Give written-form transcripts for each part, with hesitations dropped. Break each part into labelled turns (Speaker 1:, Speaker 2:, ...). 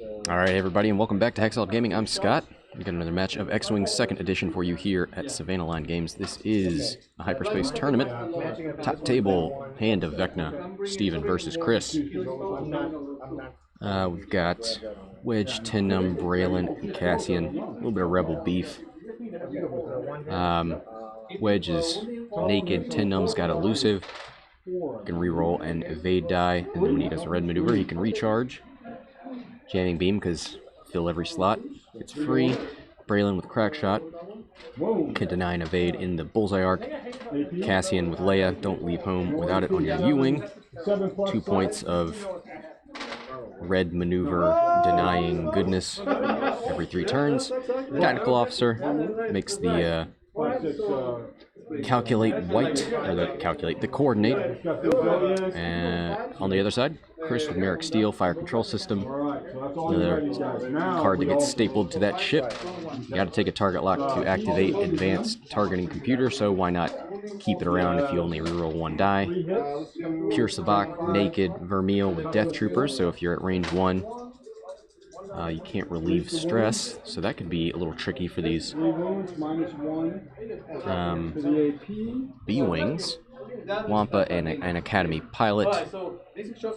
Speaker 1: Alright everybody, and welcome back to Hexalt Gaming. I'm Scott. We got another match of X-Wing 2nd Edition for you here at Savannah Line Games. This is a Hyperspace tournament. Top table, hand of Vecna, Steven versus Chris. We've got Wedge, Numb, Braylen, and Cassian. A little bit of Rebel beef. Wedge is naked, Numb's got elusive. He can reroll and evade die, and then when he does a red maneuver, he can recharge. Jamming beam, because fill every slot. It's free. Braylen with crack shot. Can deny and evade in the bullseye arc. Cassian with Leia, don't leave home without it on your U-wing. 2 points of red maneuver denying goodness every 3 turns. Tactical officer makes the calculate white, or the coordinate. And on the other side, Chris with Merrick Steel, fire control system. Another card that gets stapled to that ship. You got to take a target lock to activate advanced targeting computer, so why not keep it around if you only reroll 1 die. Pure Sabaac, naked, Vermeil with Death Troopers, so if you're at range 1, you can't relieve stress, so that could be a little tricky for these B-Wings. Wampa and an Academy pilot,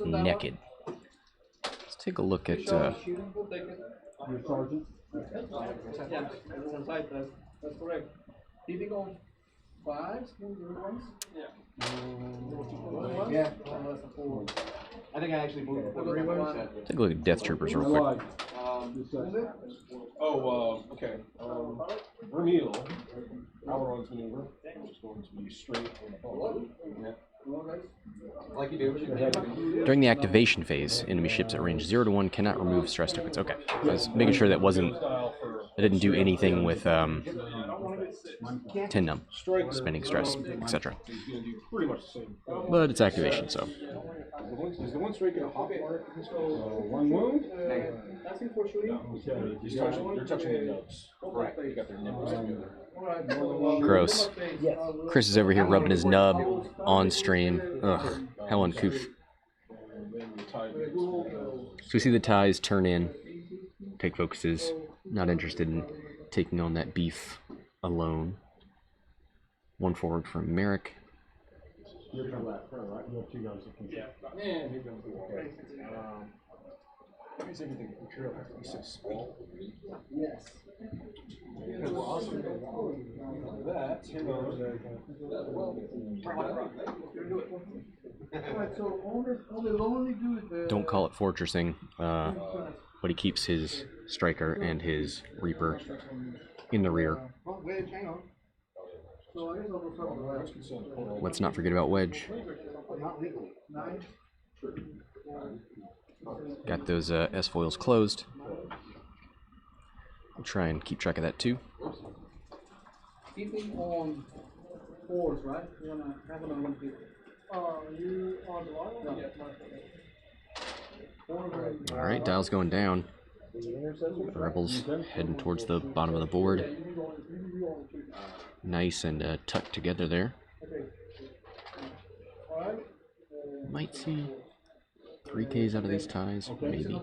Speaker 1: naked. Let's take a look at...
Speaker 2: That's correct. Did go 5? Yeah. I think I actually moved.
Speaker 1: Take a look at Death Troopers real quick.
Speaker 3: Okay. Vermeil. Outrun's maneuver. It's going to be straight on the ball. Yeah.
Speaker 2: Like you do.
Speaker 1: During the activation phase, enemy ships at range 0 to 1 cannot remove stress tokens. Okay. I was making sure that wasn't... I didn't do anything with 10 Numb, spending stress, etc. But it's activation, so...
Speaker 3: Is the one straight going to hop one wound? You're touching the nose. Right. You got their nipples together.
Speaker 1: Gross. Chris is over here rubbing his nub on stream. Ugh, how uncouth. So we see the ties turn in, take focuses, not interested in taking on that beef alone. 1 forward from Merrick.
Speaker 3: You're kind of left, right? You have 2 guys that can shoot. And here comes the wall. Why does everything material have to be so small?
Speaker 2: Yes.
Speaker 1: Don't call it fortressing, but he keeps his striker and his reaper in the rear. Let's not forget about Wedge. Got those S-foils closed. We'll try and keep track of that too.
Speaker 2: Keeping on 4s, right? You wanna have another one here. You on the
Speaker 1: Alright, dial's going down. The Rebels heading towards the bottom of the board. Nice and tucked together there. Might see 3Ks out of these ties, maybe.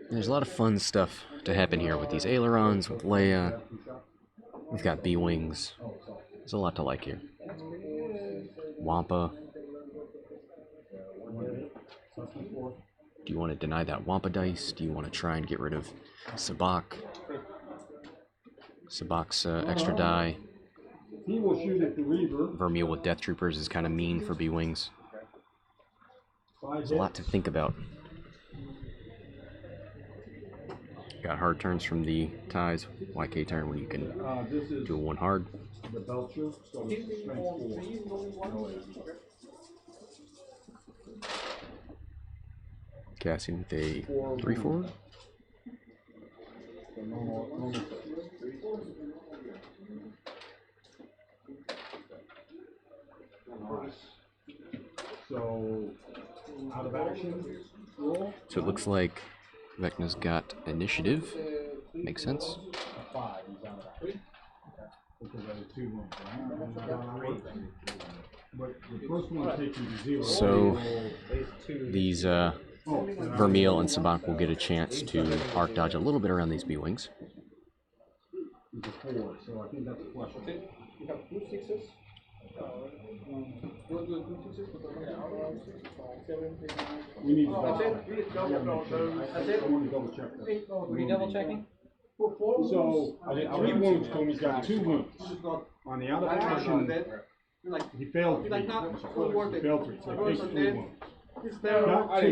Speaker 1: There's a lot of fun stuff to happen here with these ailerons, with Leia. We've got B-Wings. There's a lot to like here. Wampa. Do you want to deny that Wampa dice? Do you want to try and get rid of Sabaac? Sabaac's extra die. Vermeil with Death Troopers is kind of mean for B-Wings. There's a lot to think about. Got hard turns from the ties. YK turn when you can do a 1 hard. Cassian with a 3 forward.
Speaker 3: So, out of action, roll.
Speaker 1: So it looks like Vecna's got initiative. Makes sense. So these Vermeil and Sabaac will get a chance to arc dodge a little bit around these B-wings.
Speaker 3: We need to
Speaker 2: Were you double checking?
Speaker 3: So, I did 3 wounds to him, he's got 2 wounds. On the out of action, he failed 3. He failed 3, so he takes 3 wounds. Got 2.
Speaker 4: I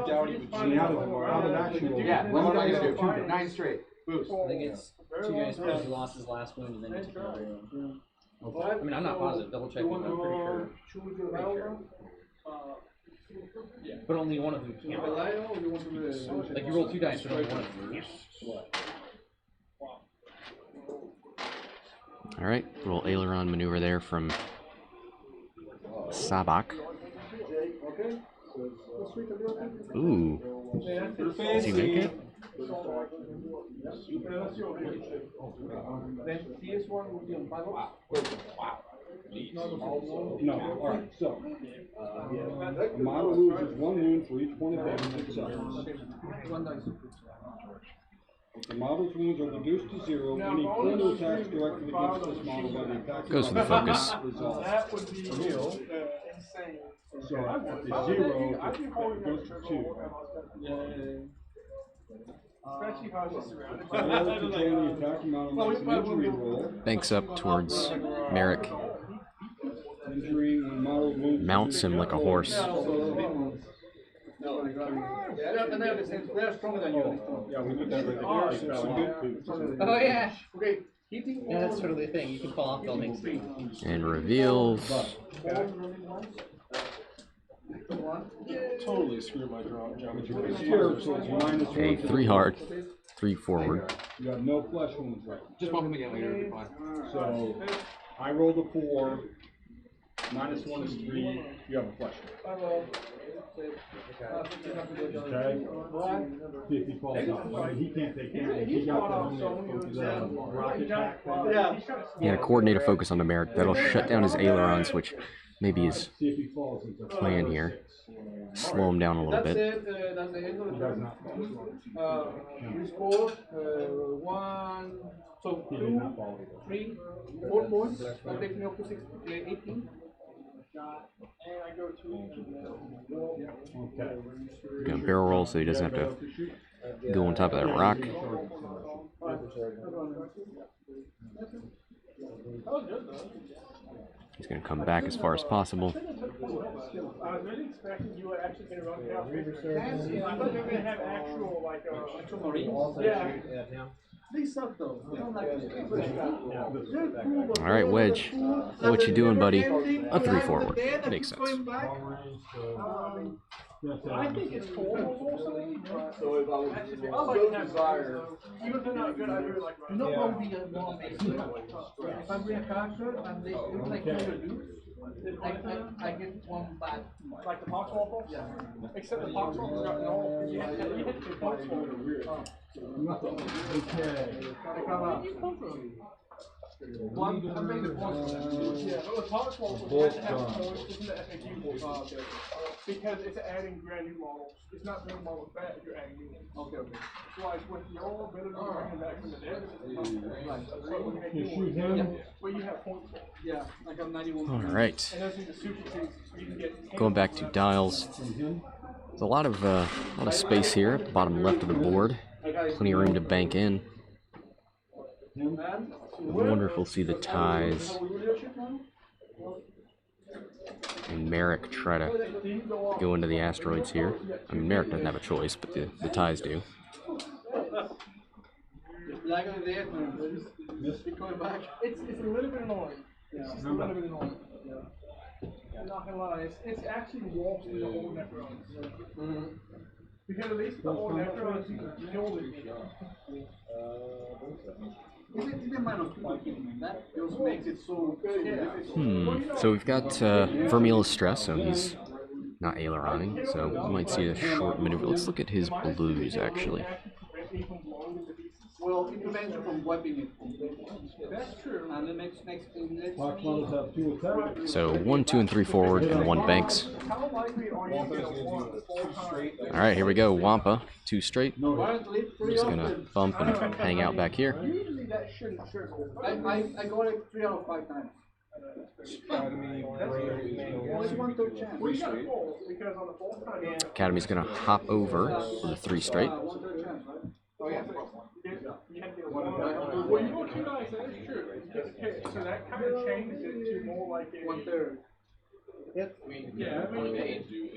Speaker 4: doubt he would
Speaker 3: On the out of action roll,
Speaker 4: Yeah,
Speaker 3: one
Speaker 4: what am I
Speaker 3: dice
Speaker 4: gonna
Speaker 3: of
Speaker 4: do?
Speaker 3: 2.
Speaker 4: 9 straight. Boost.
Speaker 2: I think it's 2 guys because he lost his last wound and then he took another one.
Speaker 3: Okay.
Speaker 2: I mean, I'm not positive. Double checking, but I'm pretty sure. But only one of them counts. Like you roll 2 dice, but only one of them counts.
Speaker 1: All right, little aileron maneuver there from Sabaac. Ooh, does he make it?
Speaker 3: No, alright, so. A model loses 1 wound for each point of damage it suffers. If the model's wounds are reduced to 0, any further attacks directed against this model by the attacker
Speaker 1: Goes for the focus.
Speaker 3: resolve.
Speaker 5: That would be insane.
Speaker 3: So at the 0, it goes to 2.
Speaker 5: Especially if I was just surrounded by
Speaker 3: Failure to control the attacking model makes an injury roll.
Speaker 1: Banks up towards Merrick.
Speaker 3: Injury when model wounds.
Speaker 1: Mounts him like a horse.
Speaker 2: They're stronger than you.
Speaker 3: Yeah, we did that right there. So good.
Speaker 2: Oh yeah. Okay. Yeah, that's totally a thing. You can fall off buildings.
Speaker 1: And reveals.
Speaker 3: Totally screw my geometry. Here, so it's -1.
Speaker 1: A 3 hard, 3 forward.
Speaker 3: You have no flesh wounds right.
Speaker 4: Just bump him again later, it'll be fine.
Speaker 3: So I rolled a 4. -1 is 3. You have a flesh wound. Okay. See if he falls off. I mean, he can't take damage. He got the rocket pack thing.
Speaker 1: Yeah, coordinate a focus on the Merrick. That'll shut down his ailerons, which maybe is
Speaker 3: See if he falls into
Speaker 1: plan here. Slow him down a little bit.
Speaker 2: That's the end of the turn. We score 1, so
Speaker 3: He did
Speaker 2: 2,
Speaker 3: not fall.
Speaker 2: 3, 4 points. That takes me up to 18.
Speaker 5: and I go to
Speaker 3: Okay.
Speaker 1: Gonna barrel roll so he doesn't have to go on top of that rock. He's gonna come back as far as possible.
Speaker 5: I was really expecting you were actually going to run down. I thought you were going to have actual, like,
Speaker 2: Actual Marines?
Speaker 5: yeah.
Speaker 2: They suck though. I don't like
Speaker 1: All right, Wedge. What you doing, buddy? A 3 forward. Makes sense.
Speaker 5: I think it's cool.
Speaker 4: So if I was
Speaker 5: so desired, even if they're not good, I really like
Speaker 2: You know what would be more amazing? If I bring a character and they do like you do, I get 1 bad.
Speaker 5: like the pox waffles. Yeah. Except the pox waffles got no. You hit the pox waffles.
Speaker 3: Okay.
Speaker 2: Where do you come from? I'm making the points.
Speaker 5: Yeah, but the pox waffles you have to have points. Isn't the FAQ because it's adding brand new models. It's not bringing models back if you're adding new ones.
Speaker 2: Okay.
Speaker 5: So like with your ability to bring them back from the dead, so when you make
Speaker 3: You
Speaker 5: new
Speaker 3: shoot
Speaker 5: ones,
Speaker 3: him.
Speaker 5: well you have points for it.
Speaker 2: Yeah, I got 91.
Speaker 1: All right.
Speaker 5: And those are the super suits you can get.
Speaker 1: Going back to dials. There's a lot of space here at the bottom left of the board. Plenty of room to bank in. I wonder if we'll see the ties and Merrick try to go into the asteroids here. I mean, Merrick doesn't have a choice, but the ties do.
Speaker 2: Like on the end, just going back.
Speaker 5: It's a little bit annoying. It's just a little bit annoying. I'm not gonna lie, it's actually worse than the old Necrons. Because at least the old Necrons, you can kill them.
Speaker 2: Even -2, that just makes it so good.
Speaker 1: So we've got Vermeil is stressed, so he's not aileroning, so we might see a short maneuver. Let's look at his blues, actually.
Speaker 2: Well, Well, it prevents you from wiping it.
Speaker 5: That's true.
Speaker 2: And the next
Speaker 3: Box models have 2 attacks.
Speaker 1: So 1, 2, and 3 forward, and 1 banks.
Speaker 5: How likely are you to get a one full-time?
Speaker 1: All right, here we go. Wampa, 2 straight.
Speaker 3: No,
Speaker 1: Just gonna bump and hang out back here.
Speaker 5: Usually that shouldn't trickle.
Speaker 2: I got it 3 out of 5 times. Well, it's 1/3 chance.
Speaker 5: Well, you got full, because on the full-time,
Speaker 1: Academy's gonna hop over for the 3 straight.
Speaker 2: 1/3 chance, right?
Speaker 5: oh yeah. You have to get one. Well, you know what, you guys, that is true. Okay, so that kind of changes it to more like a.
Speaker 2: 1/3.
Speaker 5: Yeah, I mean,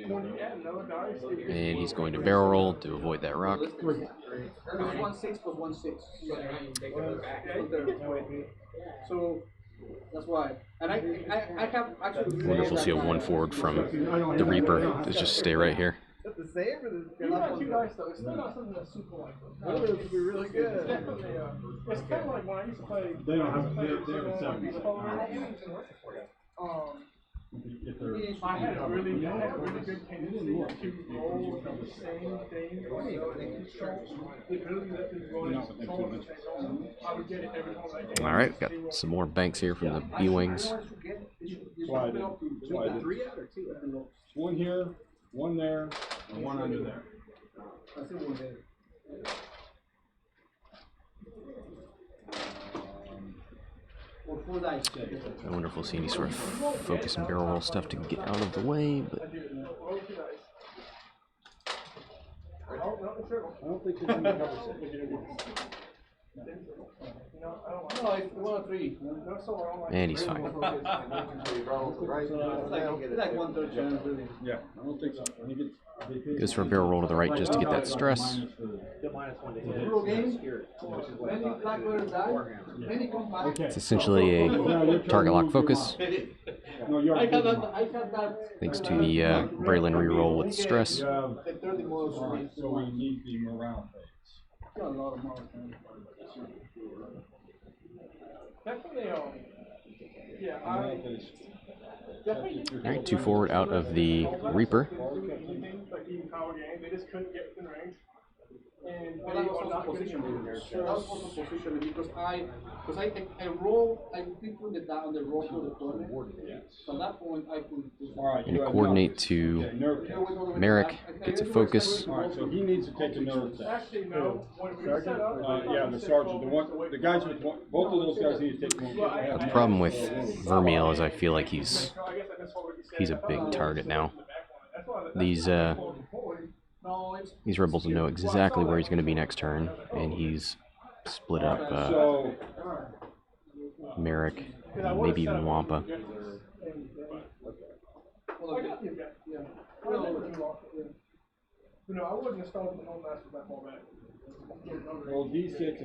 Speaker 5: when you add another dice,
Speaker 1: And he's going to barrel roll to avoid that rock.
Speaker 2: It's 1/6 plus 1/6. So that's why. And I have actually.
Speaker 1: Wonderful to see a 1 forward from the Reaper. Let's just stay right here.
Speaker 6: That's the same for this.
Speaker 5: you got 2 dice though, it's still not something that's super like this.
Speaker 6: That would be really
Speaker 5: It's
Speaker 6: good.
Speaker 5: definitely, it's kind of like when I used to play.
Speaker 3: They don't have- they have
Speaker 5: Savannah,
Speaker 3: seven.
Speaker 5: these colors.
Speaker 3: if they're.
Speaker 5: I had a really good tendency to roll the same thing. The ability that is going to control the same roll. I would get it every time I get it.
Speaker 1: All right, got some more banks here from the B-Wings.
Speaker 3: So I did. So I did.
Speaker 6: 3 out or 2 out?
Speaker 3: 1 here, 1 there, and 1 under there.
Speaker 1: Wonderful seeing me sort of focus and barrel roll stuff to get out of the way, but
Speaker 3: I don't think there's any cover set.
Speaker 2: No, it's 1 or 3.
Speaker 1: and he's fine.
Speaker 2: It's like 1/3 chance, really.
Speaker 3: Yeah, I don't think so. I think it's.
Speaker 1: Goes for a barrel roll to the right just to get that stress.
Speaker 2: Pro game. Many black letter die. Many come back.
Speaker 3: Okay.
Speaker 1: It's essentially a target lock focus,
Speaker 3: No, you're.
Speaker 2: I had that.
Speaker 1: thanks to the Braylen reroll with stress.
Speaker 3: You have,
Speaker 2: The 30 models for me.
Speaker 3: so we need the morale phase.
Speaker 2: Got a lot of models.
Speaker 5: Definitely, yeah,
Speaker 3: Morale phase.
Speaker 1: Alright, 2 forward out of the Reaper.
Speaker 5: Like even power games, they just couldn't get within range. And
Speaker 2: Well,
Speaker 5: they
Speaker 2: that was
Speaker 5: are not
Speaker 2: also
Speaker 5: getting
Speaker 2: positioning.
Speaker 5: there.
Speaker 2: That was also positioning because I roll, I did put the down the roll for the tournament. So at that point, I could.
Speaker 3: Alright.
Speaker 1: And coordinate to
Speaker 3: Okay, nerve test.
Speaker 1: Merrick, gets a focus.
Speaker 3: Alright, so he needs to take a nerve test.
Speaker 5: Actually, no, when we set up.
Speaker 3: Yeah, the sergeant, the guys with, both of those guys need to take one.
Speaker 1: The problem with Vermeil is I feel like he's a big target now. These rebels know exactly where he's going to be next turn, and he's split up
Speaker 3: So,
Speaker 1: Merrick, and maybe even Wampa.
Speaker 5: No, I wouldn't have started the whole match with that ball back.
Speaker 3: well, D6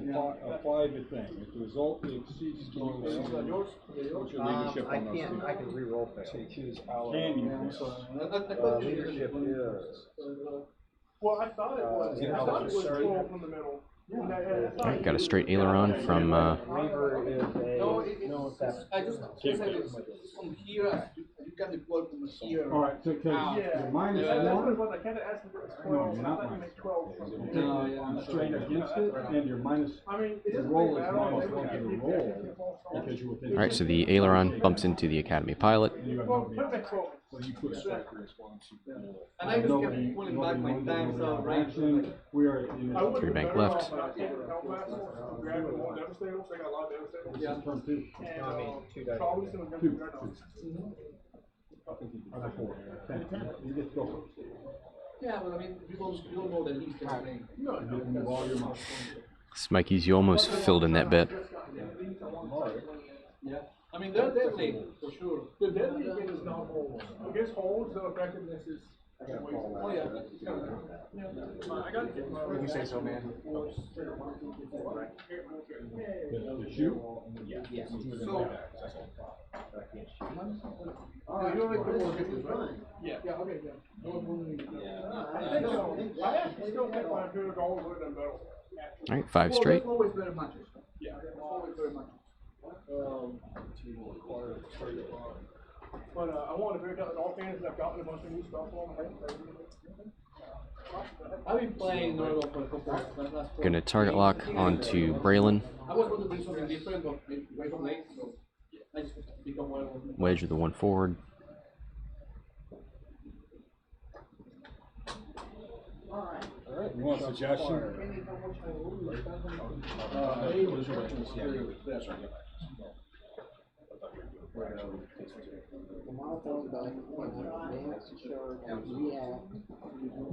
Speaker 3: apply the thing. If the result exceeds score, what's your leadership
Speaker 6: I
Speaker 3: on those
Speaker 6: can't.
Speaker 3: two?
Speaker 6: I can re-roll fail.
Speaker 3: Can you?
Speaker 6: Leadership is.
Speaker 5: Well, I thought it was. I thought it was 12 from the middle.
Speaker 1: Alright, got a straight aileron from
Speaker 6: Reaver is a. No, that's.
Speaker 2: I just said it's from here, you can deploy from here.
Speaker 3: Alright, so, cause
Speaker 5: Yeah.
Speaker 3: you're minus
Speaker 5: That's what it
Speaker 3: 1,
Speaker 5: was. I kind of asked him for his 12.
Speaker 3: No, you're not
Speaker 5: I thought you
Speaker 3: minus.
Speaker 5: make 12 from the middle.
Speaker 2: No, yeah.
Speaker 3: I'm straight against it, and you're minus,
Speaker 5: I mean, it
Speaker 3: the
Speaker 5: doesn't
Speaker 3: roll
Speaker 5: really
Speaker 3: is
Speaker 5: matter.
Speaker 3: minus
Speaker 5: They
Speaker 3: 1
Speaker 5: would
Speaker 3: to the
Speaker 5: get
Speaker 3: roll,
Speaker 5: the false start.
Speaker 3: because you're within.
Speaker 1: Alright, so the aileron bumps into the Academy pilot.
Speaker 3: And you have
Speaker 5: Well,
Speaker 3: nobody
Speaker 5: put it
Speaker 3: else.
Speaker 5: at 12.
Speaker 3: So you put strike response.
Speaker 2: And I just kept pulling back my tanks out of range.
Speaker 3: We are in
Speaker 5: I would
Speaker 1: 3
Speaker 5: have
Speaker 1: bank
Speaker 5: been better
Speaker 1: left.
Speaker 5: off taking Hellblast, grabbing more Devastators. They got a lot of Devastators.
Speaker 3: This is turn 2.
Speaker 5: And
Speaker 6: I mean, 2 dice.
Speaker 5: probably some of them
Speaker 3: 2.
Speaker 5: Dreadnoughts.
Speaker 3: Other 4. You get to go first.
Speaker 2: Yeah, but I mean, you don't know the least thing.
Speaker 5: No,
Speaker 3: You can move all your money.
Speaker 1: Smikey's, you almost filled in that bet.
Speaker 2: Yeah. I mean, they're deadly, for sure.
Speaker 5: the deadly again is not hold. Against holds, the effectiveness is.
Speaker 2: Oh, yeah.
Speaker 5: I got to get my.
Speaker 6: You say so, man.
Speaker 3: The shoot?
Speaker 6: Yes.
Speaker 2: So, you already put more hits, right?
Speaker 5: Yeah. Yeah, okay, yeah.
Speaker 2: Yeah.
Speaker 5: I think so. I actually still think my Imperial Gold would have done better.
Speaker 1: Alright, 5 straight.
Speaker 2: Well, always better matches.
Speaker 5: Yeah.
Speaker 2: Always better matches.
Speaker 5: But I want to break out the Dolphins. I've gotten a bunch of new stuff on them.
Speaker 2: I've been playing Nordo for a couple of last
Speaker 1: Gonna target lock onto Braylen.
Speaker 2: I was going to do something different, but way too late, so I just become one of them.
Speaker 1: Wedge with the 1 forward.
Speaker 3: Alright, you want a suggestion?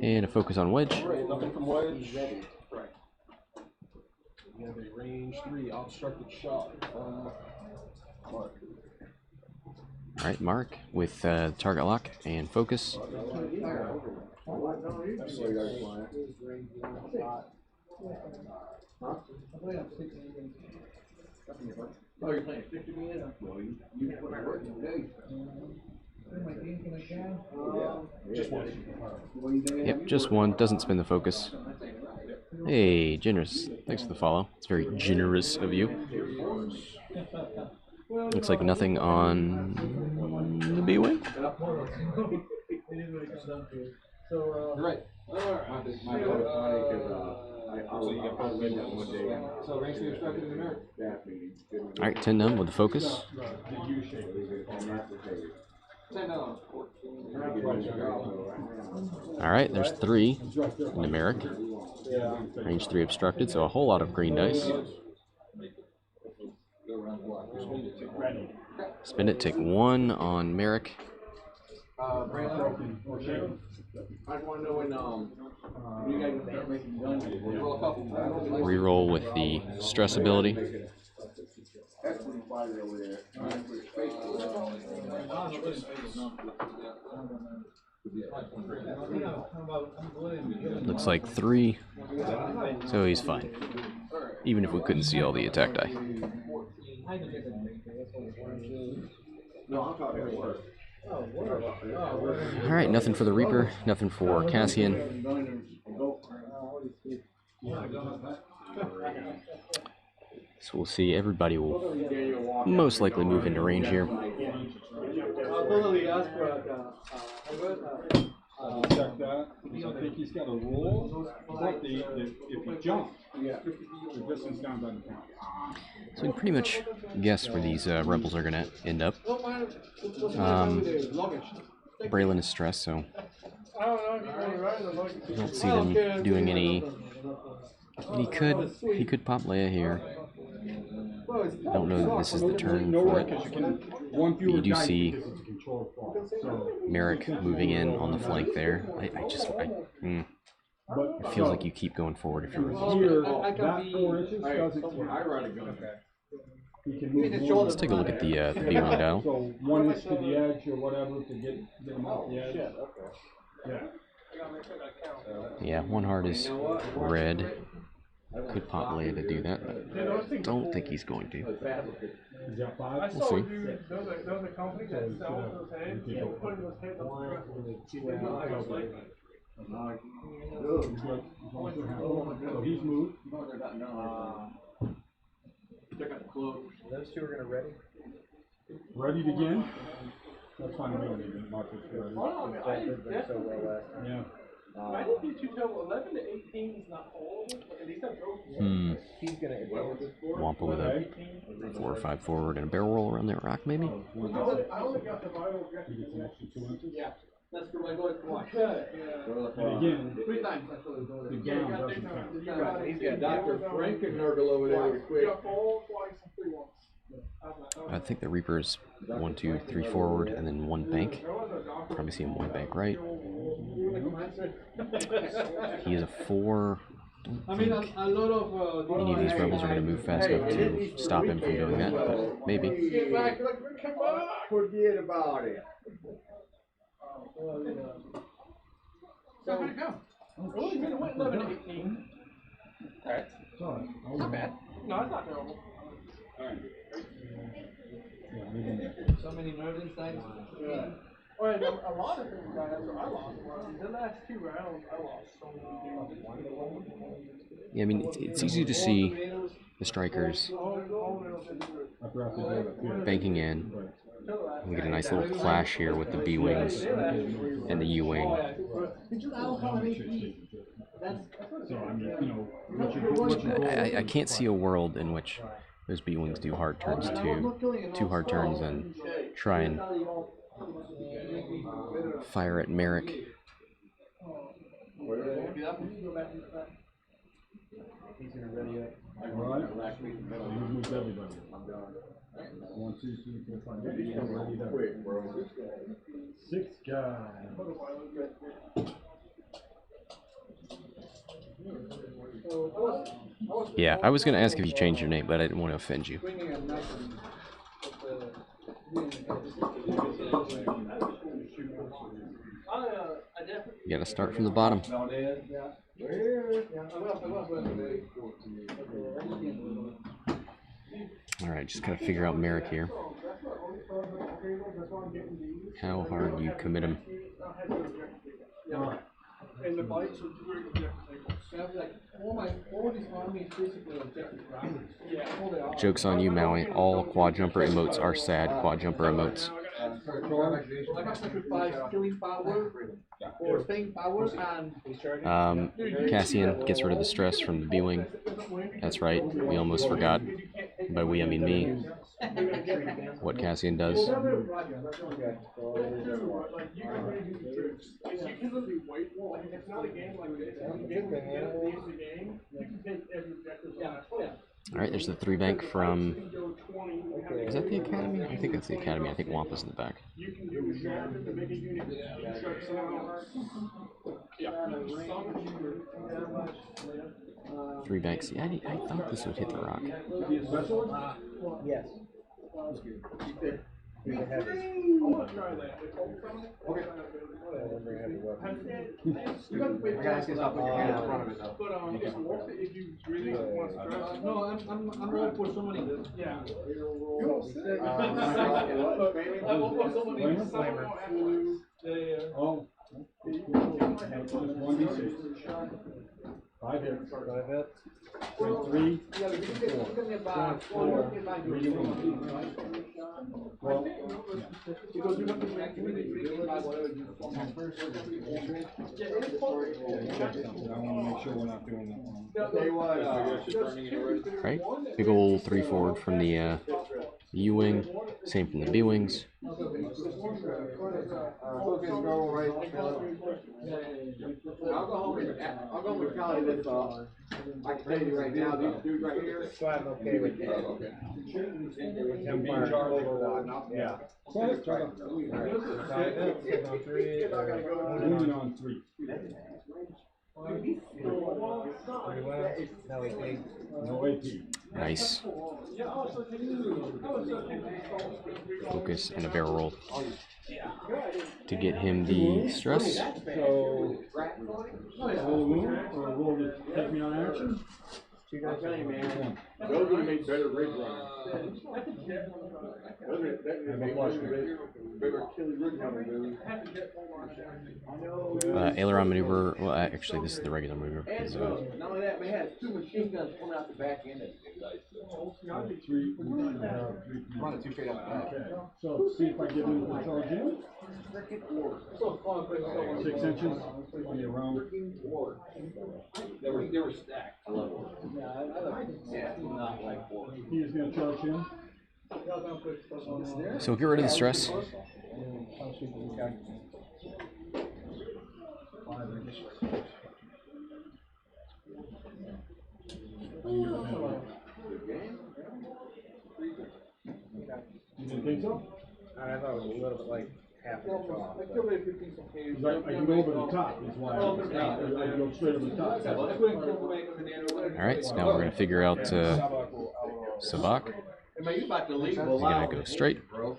Speaker 1: And a focus on Wedge.
Speaker 3: Alright, nothing from Wedge.
Speaker 7: Right. We have a range 3 obstructed shot from Mark.
Speaker 1: Alright, Mark with target lock and focus.
Speaker 2: Oh, you're playing 50 minutes? Well, you put my work today.
Speaker 7: Just one.
Speaker 1: Yep, just one. Doesn't spin the focus. Hey, generous. Thanks for the follow. It's very generous of you. Looks like nothing on the B-Wing.
Speaker 2: So,
Speaker 7: Right.
Speaker 4: My dad was funny because
Speaker 7: So you got both
Speaker 4: that one day.
Speaker 7: So range 3 obstructed in the mirror.
Speaker 4: Staff meeting.
Speaker 1: Alright, 10 numb with the focus.
Speaker 3: The U shape.
Speaker 1: Alright, there's 3 in the Merrick. Range 3 obstructed, so a whole lot of green dice. Spin it, take 1 on Merrick.
Speaker 2: Braylen, I just want to know when you guys start making guns. Roll a couple.
Speaker 1: Reroll with the stress ability.
Speaker 4: That's when you fight it over there.
Speaker 1: Looks like 3, so he's fine. Even if we couldn't see all the attack die.
Speaker 4: No, I'm talking at work.
Speaker 1: Alright, nothing for the Reaper, nothing for Cassian. So we'll see, everybody will most likely move into range here.
Speaker 3: Check that. I think he's got a roll, but if he jumps, the distance down doesn't count.
Speaker 1: So we can pretty much guess where these rebels are going to end up. Braylen is stressed, so I don't see them doing any. He could pop Leia here. I don't know that this is the turn for it. But you do see Merrick moving in on the flank there. It feels like you keep going forward if you're rebels.
Speaker 3: Here, that 4 inches doesn't count. He can move
Speaker 1: Let's take a look at the B-Wing dial.
Speaker 3: So 1 inch to the edge or whatever to get him off the edge. Yeah.
Speaker 1: Yeah, 1 heart is red. Could pop Leia to do that, but don't think he's going to.
Speaker 3: Is that 5?
Speaker 1: We'll see.
Speaker 5: There's a company that sells those heads, and putting those heads on the ground.
Speaker 3: So he's moved.
Speaker 6: Those 2 are going to ready.
Speaker 3: Ready to begin? That's fine. We don't need to mark this ready.
Speaker 6: So well last.
Speaker 3: Yeah.
Speaker 5: I think you two total 11 to 18 is not horrible, but at least I'm broken.
Speaker 6: He's going to advance.
Speaker 1: Wampa with a 4 or 5 forward and a barrel roll around that rock, maybe?
Speaker 5: I only got the vital
Speaker 3: He gets an extra 2 inches.
Speaker 2: Yeah, that's for my going twice.
Speaker 3: And again,
Speaker 2: 3 times that's what I was
Speaker 3: the
Speaker 2: doing.
Speaker 3: down doesn't count.
Speaker 2: He's got Dr. Frankenhurgle over there real quick.
Speaker 5: got all twice and 3 once.
Speaker 1: I think the Reaper's 1, 2, 3 forward and then 1 bank. Probably see him 1 bank right. He is a 4.
Speaker 2: I mean, a lot of
Speaker 1: Any of these rebels are going to move fast enough to stop him from doing that, but maybe.
Speaker 2: Get back, come back. Forget about it. So, how'd it go?
Speaker 5: Oh, you went 11 to 18.
Speaker 2: Alright. Not bad.
Speaker 5: No, it's not terrible.
Speaker 2: So many nerve insights.
Speaker 5: Alright, a lot of things I lost. The last 2 rounds, I lost so many.
Speaker 1: Yeah, I mean, it's easy to see the strikers
Speaker 3: I forgot to do that.
Speaker 1: banking in, We get a nice little clash here with the B-Wings and the U-Wing. I can't see a world in which those B-Wings do hard turns two hard turns and try and fire at Merrick.
Speaker 6: He's gonna ready up.
Speaker 3: Alright. He moves everybody. 1, 2, 3, 4, 5, 6. Ready up. 6 guys.
Speaker 1: Yeah, I was gonna ask if you changed your name, but I didn't want to offend you. You gotta start from the bottom. Alright, just gotta figure out Merrick here. How hard you commit him.
Speaker 5: And the bites are very objective. All these armies basically objective rounders. Yeah, all they are.
Speaker 1: Joke's on you, Maui. All quad jumper emotes are sad quad jumper emotes.
Speaker 2: I got sacrifice killing power or staying power and
Speaker 1: Cassian gets rid of the stress from the B-Wing. That's right, we almost forgot. By we, I mean me. What Cassian does.
Speaker 5: You can literally wait. Like, it's not a game like this. You get the game, you can take every objective.
Speaker 1: Alright, there's the 3-bank from... Is that the Academy? I think that's the Academy. I think Wampa's in the back.
Speaker 5: You can do Stramm to make a unit. Yeah.
Speaker 1: 3 banks. Yeah, I thought this would hit the rock.
Speaker 6: Yes.
Speaker 5: I want to try that.
Speaker 6: Okay.
Speaker 4: I gotta see something with your hand in front of it though.
Speaker 5: But it's worth it if you really want to stress.
Speaker 2: no, I'm rolling for somebody.
Speaker 5: Yeah.
Speaker 2: I will put somebody
Speaker 5: Flamer.
Speaker 3: Oh. 1d6. 5 hits.
Speaker 6: 5 hits.
Speaker 3: 3,
Speaker 2: Yeah, but you can get back. Or you can get back.
Speaker 3: 12.
Speaker 2: Because you have to make whatever you
Speaker 3: I want to make sure we're not doing that one.
Speaker 1: Right? Big ol' 3 forward from the U-Wing. Same from the B-Wings.
Speaker 4: I'll go with Callie this I can tell you right now, these dudes right here.
Speaker 6: So I'm okay with that.
Speaker 4: Okay.
Speaker 6: With him firing overwatch. Yeah. 5 hits, hit on 3,
Speaker 3: Wounded on 3.
Speaker 6: 3 wounds. Now we take.
Speaker 3: No AP.
Speaker 1: Nice. Focus and a barrel roll to get him the stress.
Speaker 3: So, roll a wound or roll to take me on action?
Speaker 4: I'll tell you, man, those would make better rig runners. Better kill rig runners.
Speaker 1: Aileron maneuver. Well, actually, this is the regular maneuver.
Speaker 4: And not only that, man, it has 2 machine guns coming out the back end of it.
Speaker 3: 3.
Speaker 4: Running 2 straight out the back.
Speaker 3: Okay. So, see if I get into the charge in. 6 inches. On your round.
Speaker 4: They were stacked. I love it. Yeah, not like 4.
Speaker 3: He is going to charge in.
Speaker 1: So get rid of the stress.
Speaker 3: You didn't think so?
Speaker 6: I thought it was a little bit like half an inch off.
Speaker 3: I can go over the top, is why I go straight over the top.
Speaker 1: Alright, so now we're going to figure out Sabaac.
Speaker 4: Man, you about to leave.
Speaker 1: You're going to go straight.
Speaker 4: Bro.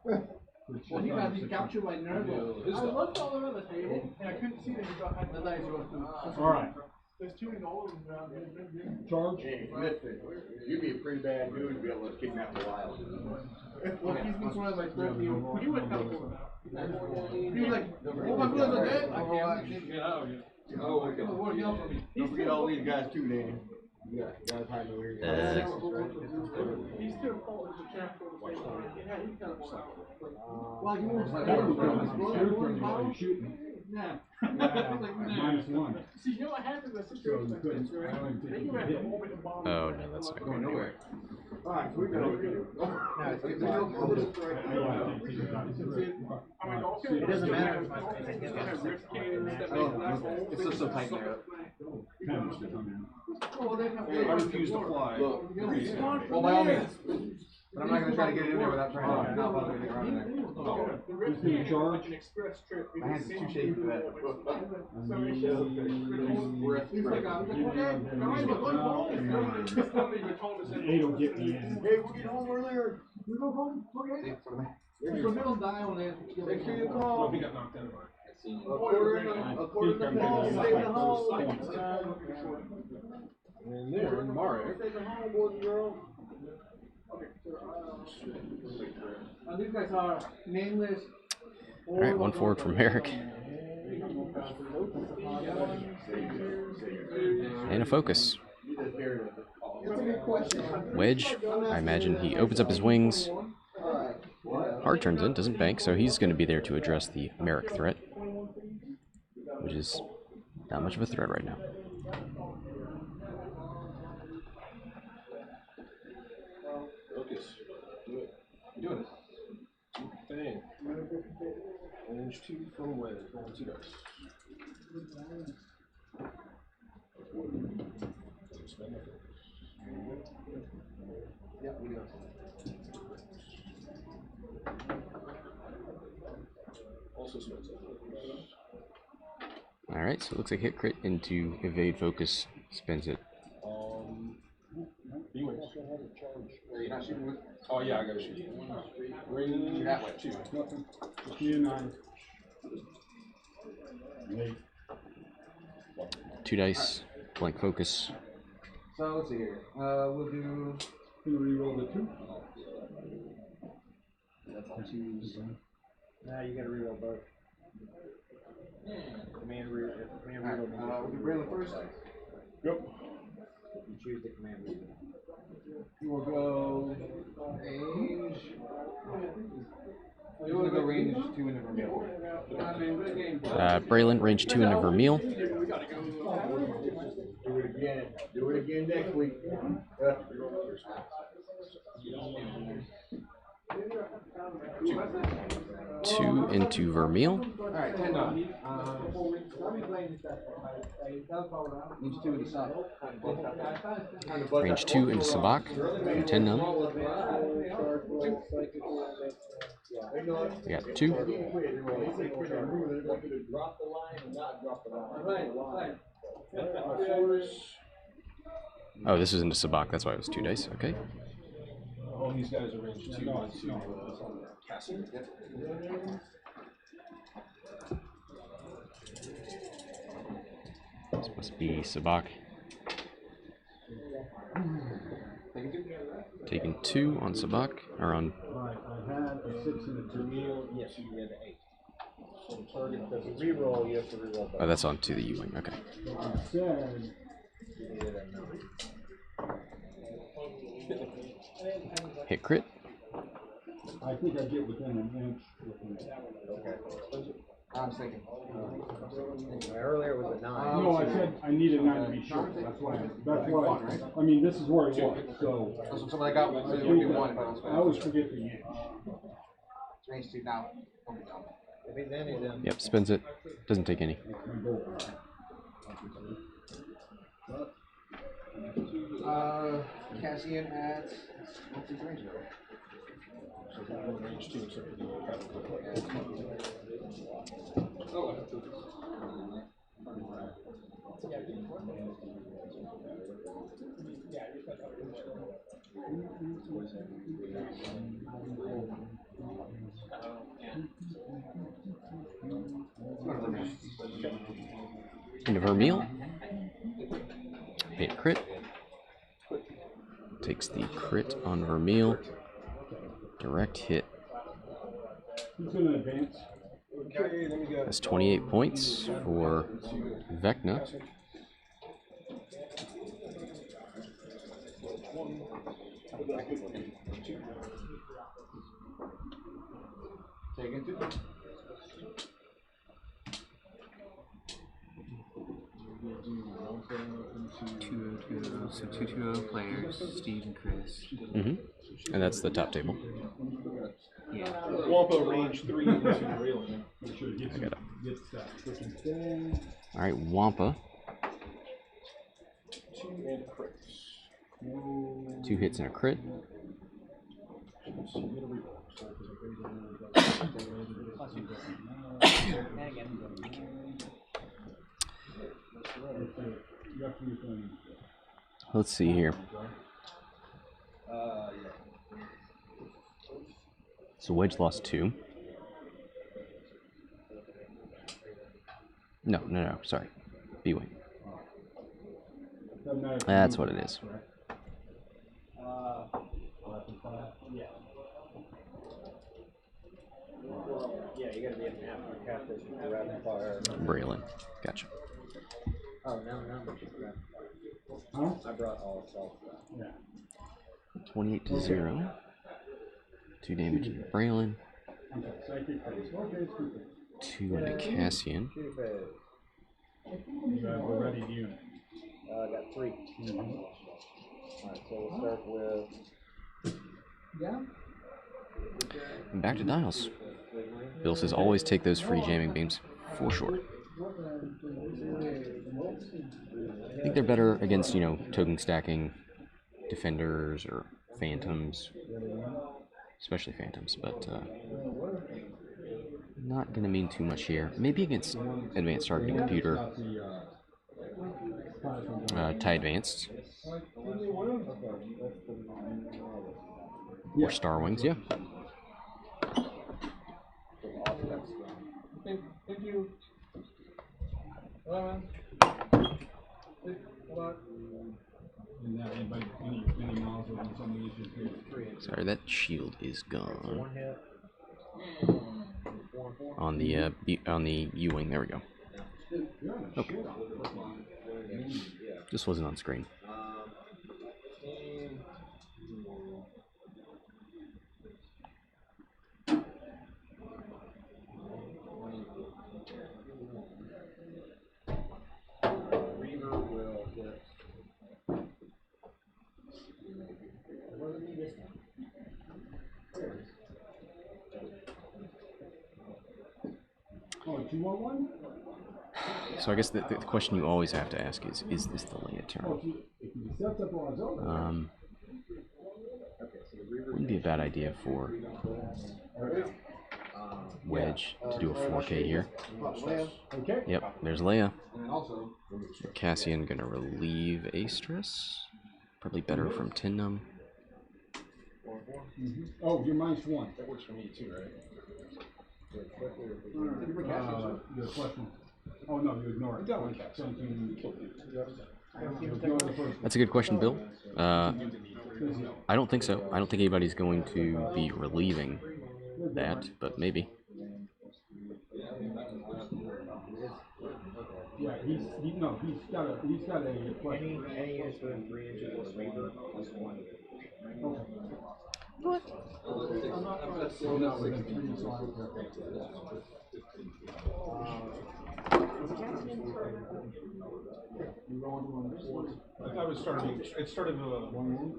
Speaker 2: Well, he got captured by Nervo.
Speaker 5: I looked all around the table and I couldn't see that he got had
Speaker 3: All right.
Speaker 5: There's 2 in all of them around here.
Speaker 3: Charge.
Speaker 4: Hey, listen, you'd be a pretty bad dude to be able to kidnap a wild.
Speaker 2: Well, he's been sort of like 30
Speaker 5: When you went California,
Speaker 2: He was like, oh my brothers are dead.
Speaker 4: Oh,
Speaker 2: What else for me?
Speaker 4: don't forget all these guys too, Danny.
Speaker 5: He's still calling the champ for the same time. Yeah, he's kind of
Speaker 3: Well, you were while you're shooting.
Speaker 2: Yeah.
Speaker 3: -1.
Speaker 5: See, you know what happens in a situation like this, right? They go at the moment and bomb.
Speaker 1: Oh no, that's not going anywhere.
Speaker 6: Alright, we got it.
Speaker 5: It doesn't matter if I
Speaker 4: It's just so tight there.
Speaker 7: I refuse to fly.
Speaker 4: Well, by all means. But I'm not gonna try to get in there without trying to not bother getting around there.
Speaker 3: Who's gonna charge?
Speaker 5: An express trip.
Speaker 4: My hands are too shaky for that.
Speaker 5: So it's just he's like, okay, guys, but look,
Speaker 3: Eight'll get me in.
Speaker 6: Hey, we'll get home earlier.
Speaker 2: You go home? Okay.
Speaker 4: Yeah,
Speaker 2: If you don't die on it,
Speaker 6: Make sure you
Speaker 7: Well,
Speaker 6: call.
Speaker 7: he got knocked out of it.
Speaker 6: According to Paul, stay at home.
Speaker 7: And there, in Marek.
Speaker 6: Stay at home, boys and girls.
Speaker 2: these guys are nameless.
Speaker 1: All right, one forward from Merrick. And a focus. Wedge, I imagine he opens up his wings. Hard turns in, doesn't bank, so he's going to be there to address the Merrick threat, which is not much of a threat right now.
Speaker 7: Focus. Do it. You're doing it. Bang. Range 2 from Wedge. Roll 2 dice. Spend that.
Speaker 4: Yeah, we go.
Speaker 7: Also spends that.
Speaker 1: All right, so it looks like hit crit into evade focus, spends it.
Speaker 7: B-wings.
Speaker 4: You're not shooting with?
Speaker 7: Oh yeah, I gotta shoot. Range
Speaker 4: That way.
Speaker 7: 2.
Speaker 3: Nothing. Just you and I. Late.
Speaker 1: 2 dice, blank focus.
Speaker 4: So let's see here. We'll do.
Speaker 3: Can you reroll the 2?
Speaker 4: That's all twos.
Speaker 6: Nah, you gotta reroll both. Command reroll. Command
Speaker 4: Alright,
Speaker 6: reroll.
Speaker 4: we'll do Braylen first.
Speaker 3: Yep.
Speaker 6: You choose the command reroll.
Speaker 4: You will go range. You want to go range 2 into Vermeil.
Speaker 1: Braylen, range 2 into Vermeil.
Speaker 6: Do it again. Do it again next week.
Speaker 1: 2 into Vermeil.
Speaker 4: Alright, 10 done. Range 2 into Sabaac.
Speaker 1: Range 2 into Sabaac. 10 numb. We got 2.
Speaker 6: Drop the line and not drop the line.
Speaker 1: Oh, this is into Sabaac, that's why it was 2 dice, okay.
Speaker 7: All these guys are range 2 into Cassian.
Speaker 1: This must be Sabaac. Taking 2 on Sabaac, or on.
Speaker 3: Right, I had a 6 and a 2.
Speaker 6: Yes, you get an 8. So target doesn't reroll, you have to reroll both.
Speaker 1: Oh, that's on to the U-wing, okay.
Speaker 3: Instead,
Speaker 1: Hit crit.
Speaker 3: I think I get within an inch.
Speaker 4: I'm thinking.
Speaker 6: Earlier was a 9.
Speaker 3: No, I said I needed 9 to be sure. That's why. I mean, this is where I was. So
Speaker 4: So something I got was only 1 if I don't
Speaker 3: I
Speaker 4: spend.
Speaker 3: always forget the inch.
Speaker 4: It's range 2 now. Don't be dumb.
Speaker 6: If he's in, he's in.
Speaker 1: Yep, spends it. Doesn't take any.
Speaker 4: Cassian at what's his range though?
Speaker 7: So we're going range 2 except for the
Speaker 1: Into Vermeil. Hit crit. Takes the crit on Vermeil. Direct hit.
Speaker 3: Who's gonna advance?
Speaker 7: Okay, let me go.
Speaker 1: That's 28 points for Vecna.
Speaker 7: 1. Two.
Speaker 4: Taking 2.
Speaker 8: So 2-2-0 players, Steve and Chris.
Speaker 1: Mm-hmm. And that's the top table.
Speaker 8: Yeah.
Speaker 7: Wampa range 3 into Braylen.
Speaker 1: I got it. Alright, Wampa.
Speaker 7: 2 and crits.
Speaker 1: 2 hits and a crit. Let's see here. So Wedge lost 2. No, sorry. B-Wing. That's what it is.
Speaker 6: Yeah, you gotta be in half of captain for rapid fire.
Speaker 1: Braylen. Gotcha.
Speaker 6: Oh, no, I brought all salt. Yeah.
Speaker 1: 28 to 0. 2 damage into Braylen. 2 into Cassian.
Speaker 3: Already unit.
Speaker 6: I got 3. Alright, so we'll start with.
Speaker 1: And back to Dials. Bill says always take those free jamming beams, for sure. I think they're better against, token stacking defenders or phantoms. Especially phantoms, but not going to mean too much here. Maybe against advanced targeting computer. TIE Advanced. Or Star Wings, yeah.
Speaker 5: Thank you. Bye, man.
Speaker 1: Sorry, that shield is gone. On the U-wing, there we go. Okay. This wasn't on screen. So I guess the question you always have to ask is this the Leia turn? Wouldn't be a bad idea for Wedge to do a 4K here. Yep, there's Leia. Cassian gonna relieve a stress. Probably better from Numb.
Speaker 3: Oh, you're -1.
Speaker 7: That works for me too, right?
Speaker 3: The question. Oh no, you ignore it.
Speaker 1: That's a good question, Bill. I don't think so. I don't think anybody's going to be relieving that, but maybe.
Speaker 3: Yeah, he's got a question.
Speaker 6: Any units within 3 inches of the Reaver plus 1.
Speaker 3: Okay.
Speaker 1: What?
Speaker 7: I was starting. It started planning.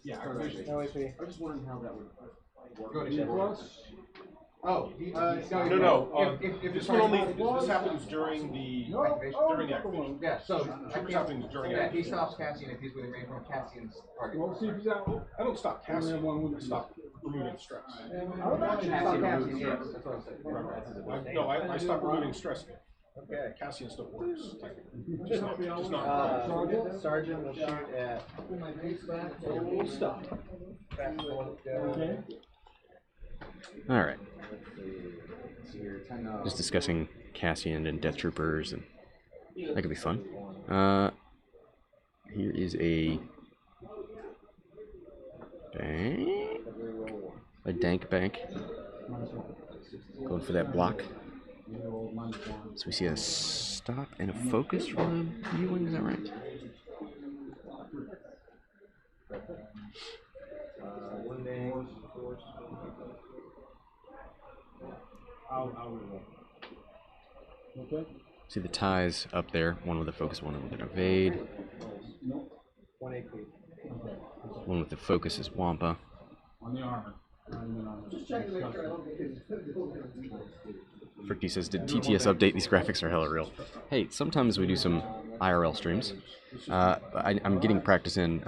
Speaker 7: Yeah, activation.
Speaker 6: No, I see.
Speaker 4: I was just wondering how that would work.
Speaker 7: Go ahead.
Speaker 4: Oh,
Speaker 7: no.
Speaker 4: If
Speaker 7: This one only. This happens during the activation.
Speaker 4: Yeah, so
Speaker 7: Super happens during
Speaker 4: yeah, he
Speaker 7: activation.
Speaker 4: stops Cassian if he's within range from Cassian's target.
Speaker 3: Well, see if he's out.
Speaker 7: I don't stop Cassian. I stop removing stress.
Speaker 4: Cassian, yes, that's what I'm saying.
Speaker 7: I stop removing stress.
Speaker 6: Okay.
Speaker 7: Cassian still works. Just not.
Speaker 6: Sergeant will shoot at. We'll stop.
Speaker 3: Okay.
Speaker 1: All right.
Speaker 6: So you're 10.
Speaker 1: Just discussing Cassian and Death Troopers, and that could be fun. Here is a bank. A dank bank. Going for that block. So we see a stop and a focus from the U-wing, is that right?
Speaker 3: Okay.
Speaker 1: See the ties up there. One with a focus, one with an evade. One with the focus is Wampa.
Speaker 3: On the armor.
Speaker 2: Just checking to make sure I don't get
Speaker 1: Fricky says, did TTS update? These graphics are hella real. Hey, sometimes we do some IRL streams. I'm getting practice in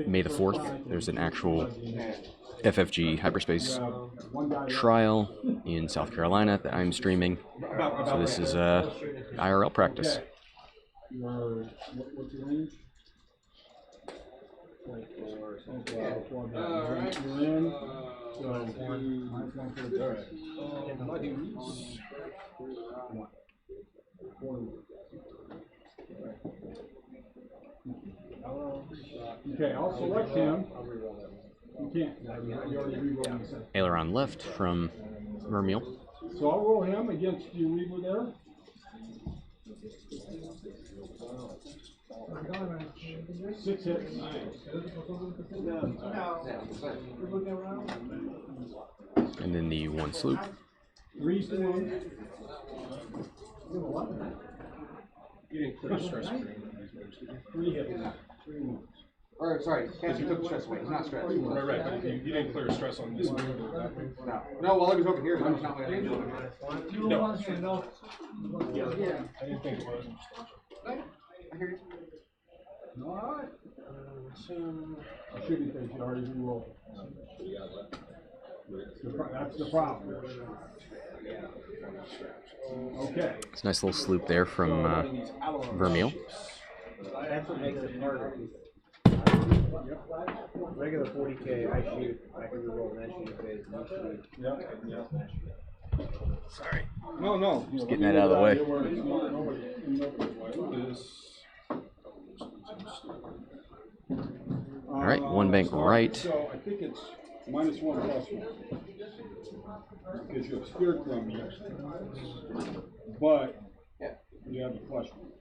Speaker 1: May the 4th. There's an actual FFG Hyperspace trial in South Carolina that I'm streaming. So this is IRL practice.
Speaker 3: What's your range?
Speaker 6: Alright.
Speaker 3: You're in. So, minus 1 for the Okay, I'll select him. You can't. You already re-rolled the set.
Speaker 1: Aileron left from Vermeil.
Speaker 3: So I'll roll him against you, Weaver there. Six hits.
Speaker 1: And then the one sloop.
Speaker 3: 3's to 1.
Speaker 7: You didn't clear stress.
Speaker 3: 3 hits. 3 wounds.
Speaker 4: Or, sorry, Cassian took the stress away. He's not stressed.
Speaker 7: Right, but you didn't clear stress on this move or that move.
Speaker 4: No, while he was over here, that was not my idea.
Speaker 7: No.
Speaker 2: enough.
Speaker 4: Yeah.
Speaker 7: I didn't think it was.
Speaker 4: I hear you.
Speaker 3: Alright. Shooting phase, you already re-rolled. That's the problem. Okay.
Speaker 1: It's a nice little sloop there from Vermeil.
Speaker 6: That's what makes it harder. Regular 40k, I shoot, I can reroll and then shoot phase.
Speaker 1: Sorry.
Speaker 3: No.
Speaker 1: Just getting that out of the way. Alright, one bank right.
Speaker 3: So I think it's -1 +1. Because you have spirit from me. But you have the flesh one.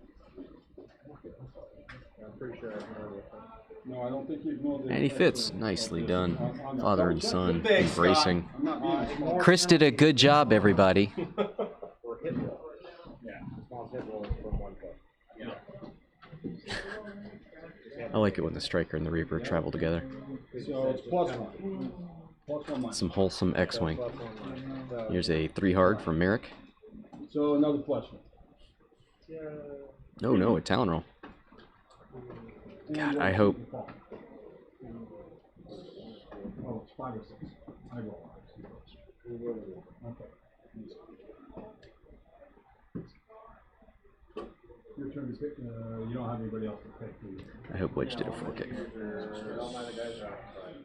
Speaker 6: I'm pretty sure I ignore it.
Speaker 3: No, I don't think you ignore the.
Speaker 1: And he fits. Nicely done. Father and son
Speaker 7: Thanks,
Speaker 1: embracing.
Speaker 3: I'm not being smart.
Speaker 1: Chris did a good job, everybody.
Speaker 6: Or hit roll. Yeah. Small hit roll from 1 foot.
Speaker 1: I like it when the Striker and the Reaper travel together.
Speaker 3: So it's +1. +1
Speaker 1: Some wholesome X-Wing.
Speaker 6: So,
Speaker 1: Here's a 3 hard from Merrick.
Speaker 3: So another flesh one.
Speaker 1: No, a Talon roll. God, I hope.
Speaker 3: Oh, it's 5 or 6. I roll. Okay. Your turn to pick. You don't have anybody else to pick, do you?
Speaker 1: I hope Wedge did a 4K.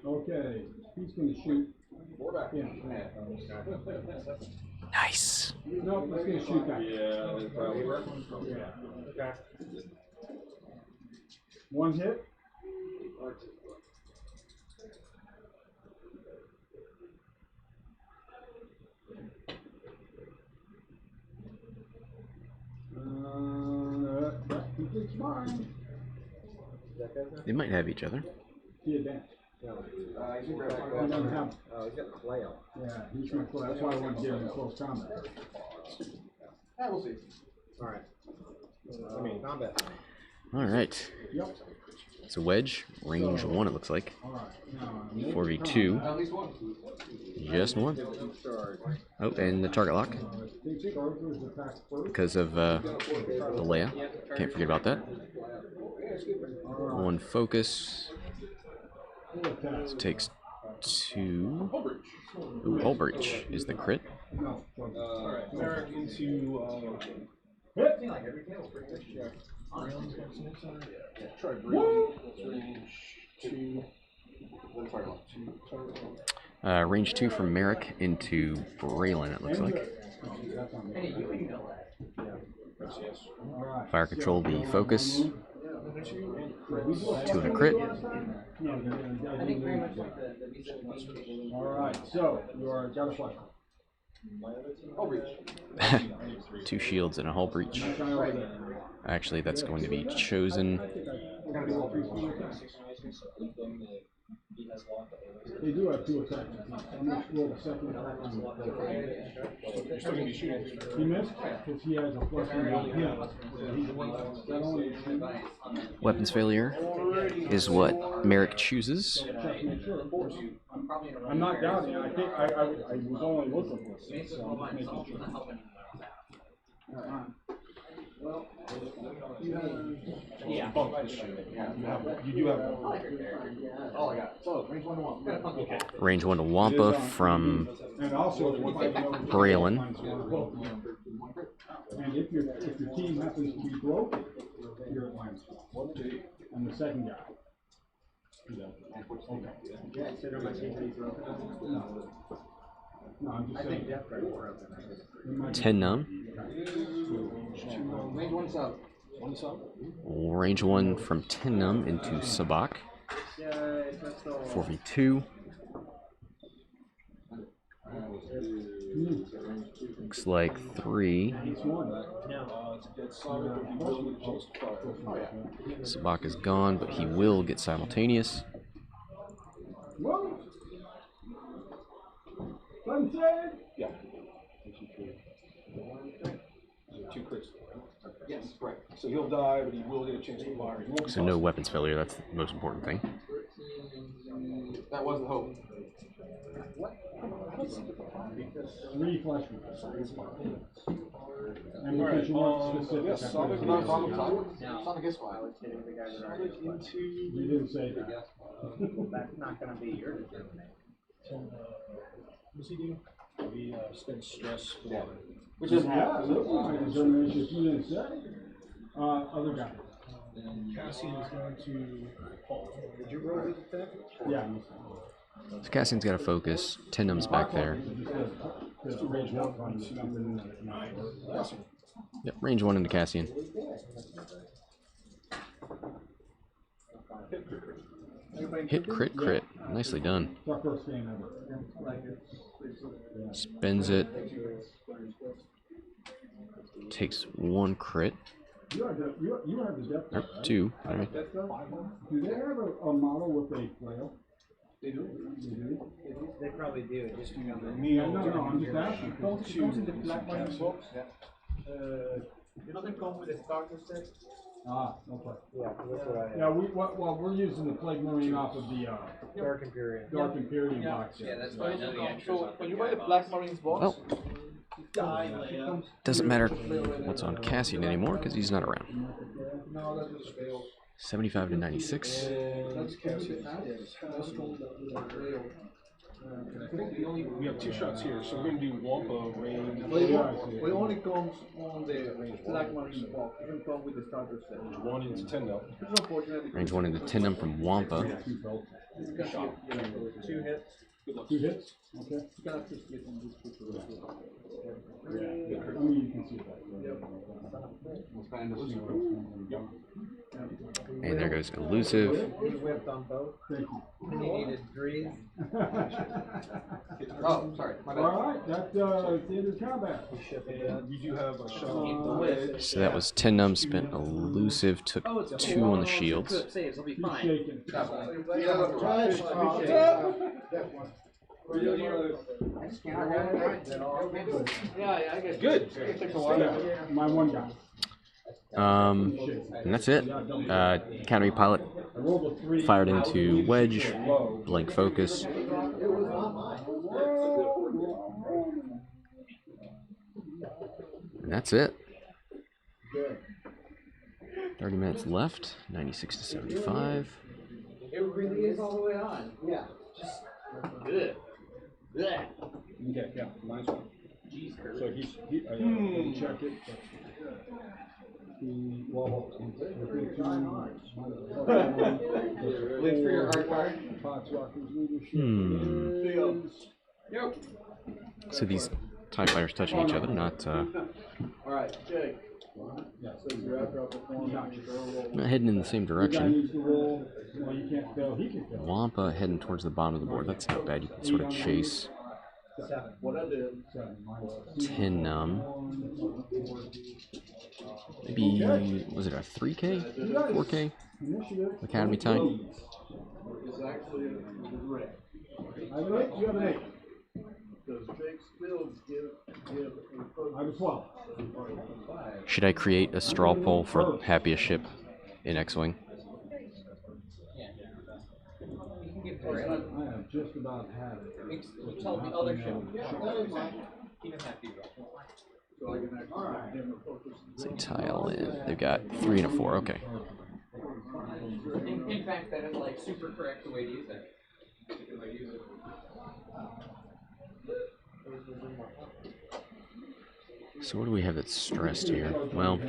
Speaker 3: Okay. He's going to shoot. Yeah.
Speaker 1: Nice.
Speaker 3: No, he's going to shoot that.
Speaker 6: okay.
Speaker 3: 1 hit. That completes mine.
Speaker 1: They might have each other.
Speaker 3: He advanced.
Speaker 6: No.
Speaker 3: He doesn't have.
Speaker 6: Oh, he's got the flail.
Speaker 3: Yeah, he's going to play. That's why I want to get him in close combat.
Speaker 4: Yeah, we'll see.
Speaker 6: Alright. I mean, combat.
Speaker 1: Alright.
Speaker 3: Yep.
Speaker 1: It's a Wedge. Range 1, it looks like.
Speaker 3: Alright.
Speaker 1: 4v2.
Speaker 4: At least one.
Speaker 1: Just 1. Oh, and the target lock. Because of the Leia. Can't forget about that. 1 focus. So takes 2. Ooh, hull breach is the crit.
Speaker 7: Merrick into try Braylen.
Speaker 1: Range 2 from Merrick into Braylen, it looks like. Fire control the focus. 2 and a crit.
Speaker 3: Alright, so you are got a flash.
Speaker 1: 2 shields and a hull breach. Actually, that's going to be chosen.
Speaker 3: They do have 2 attacks. I'm going to roll the second attack on the
Speaker 7: You're still gonna be shooting.
Speaker 3: He missed because he has a +1 on him. So he's not only shooting.
Speaker 1: Weapons failure is what Merrick chooses.
Speaker 3: Check, make sure, of course. I'm not doubting. I think I was only looking for this, so I'm just making sure.
Speaker 7: Yeah. You do have.
Speaker 4: Oh, I got it. So, range 1 to 1. Okay.
Speaker 1: Range 1 to Wampa from
Speaker 3: And also,
Speaker 1: Braylen.
Speaker 3: And if your team happens to be broken, you're at -1. And the second guy. No, I'm just saying.
Speaker 1: 10 numb.
Speaker 4: Range 1 sub.
Speaker 1: Range 1 from 10 numb into Sabaac. 4v2. Looks like 3. Sabaac is gone, but he will get simultaneous.
Speaker 7: Yeah. 2 crits. Yes, right. So he'll die, but he will get a chance to fire.
Speaker 1: So no weapons failure, that's the most important thing.
Speaker 4: That was the hope.
Speaker 3: 3 flesh wounds. And because you weren't specific.
Speaker 7: Yes, Sonic
Speaker 4: Sonic is fine.
Speaker 3: You didn't say that.
Speaker 6: That's not gonna be your determination.
Speaker 7: What's he do? He spends stress for
Speaker 4: Which is
Speaker 3: Yeah, it looks like determination if you didn't say. Other guy.
Speaker 7: Cassian is going to Paul.
Speaker 6: Did you roll this attack?
Speaker 3: Yeah.
Speaker 1: So Cassian's got to focus. 10 numb's back there. Yep, range 1 into Cassian. Hit, crit, crit. Nicely done.
Speaker 3: It's our first game ever.
Speaker 1: Spends it. Takes 1 crit.
Speaker 3: You have the depth.
Speaker 1: Or 2. I mean,
Speaker 3: Do they have a model with a flail?
Speaker 4: They do.
Speaker 3: They do?
Speaker 6: They probably do. Just
Speaker 3: No, I'm just asking.
Speaker 6: Don't choose the black money box. You know they come with a starter set?
Speaker 3: Ah, okay.
Speaker 6: Yeah, that's what I have.
Speaker 3: Yeah, we're using the Plague Marine off of the
Speaker 6: Dark Imperium.
Speaker 3: Dark Imperium box.
Speaker 4: Yeah, that's fine.
Speaker 2: So when you buy the Black Marines box,
Speaker 1: well, doesn't matter what's on Cassian anymore because he's not around. 75 to 96.
Speaker 7: That's Cassian. I think we have 2 shots here, so we're going to do Wampa range.
Speaker 2: but it only comes on the Black Marine box. It doesn't come with the starter set.
Speaker 7: 1 into 10 now.
Speaker 2: Which is unfortunate.
Speaker 1: Range 1 into 10 numb from Wampa.
Speaker 2: 2 hits.
Speaker 3: 2 hits? Okay.
Speaker 2: You can actually split on this picture.
Speaker 3: I mean, you can see that.
Speaker 1: And there goes elusive.
Speaker 6: We have done both.
Speaker 3: Thank you.
Speaker 6: And you needed Drees.
Speaker 4: Oh, sorry. My bad.
Speaker 3: All right, that's the end of combat.
Speaker 7: We do have a shot on Wedge.
Speaker 1: So that was 10 numb, spent elusive, took 2 on the shields.
Speaker 2: Saves, I'll be
Speaker 3: Keep
Speaker 2: fine.
Speaker 3: shaking.
Speaker 2: Yeah, I guess.
Speaker 7: Good.
Speaker 2: It takes a while.
Speaker 3: Yeah, my one guy.
Speaker 1: And that's it. Academy pilot
Speaker 3: I rolled a 3.
Speaker 1: fired into Wedge, blank focus. And that's it. 30 minutes left, 96 to 75.
Speaker 2: It really is all the way on. Yeah. Just good. Good.
Speaker 3: Okay, yeah, nice one.
Speaker 2: Jeez,
Speaker 3: So I check it.
Speaker 4: Link for your hard card.
Speaker 1: So these TIE fighters touching each other, not
Speaker 2: Alright, Jake.
Speaker 1: not heading in the same direction.
Speaker 3: Well, you can't fail, he can fail.
Speaker 1: Wampa heading towards the bottom of the board. That's not bad. You can sort of chase. 10 numb. Maybe, was it a 3K? 4K? Academy tie?
Speaker 6: actually red. I have an 8, you have an 8. Does big still give a focus? I have a 12.
Speaker 1: Should I create a straw poll for happiest ship in X-Wing?
Speaker 3: I have just about had it.
Speaker 4: Tell the other ship.
Speaker 6: So I can actually give him a focus.
Speaker 1: Say tile in. They've got 3 and a 4. Okay.
Speaker 4: In fact, that is like super correct the way to use it.
Speaker 1: So what do we have that's stressed here? Well,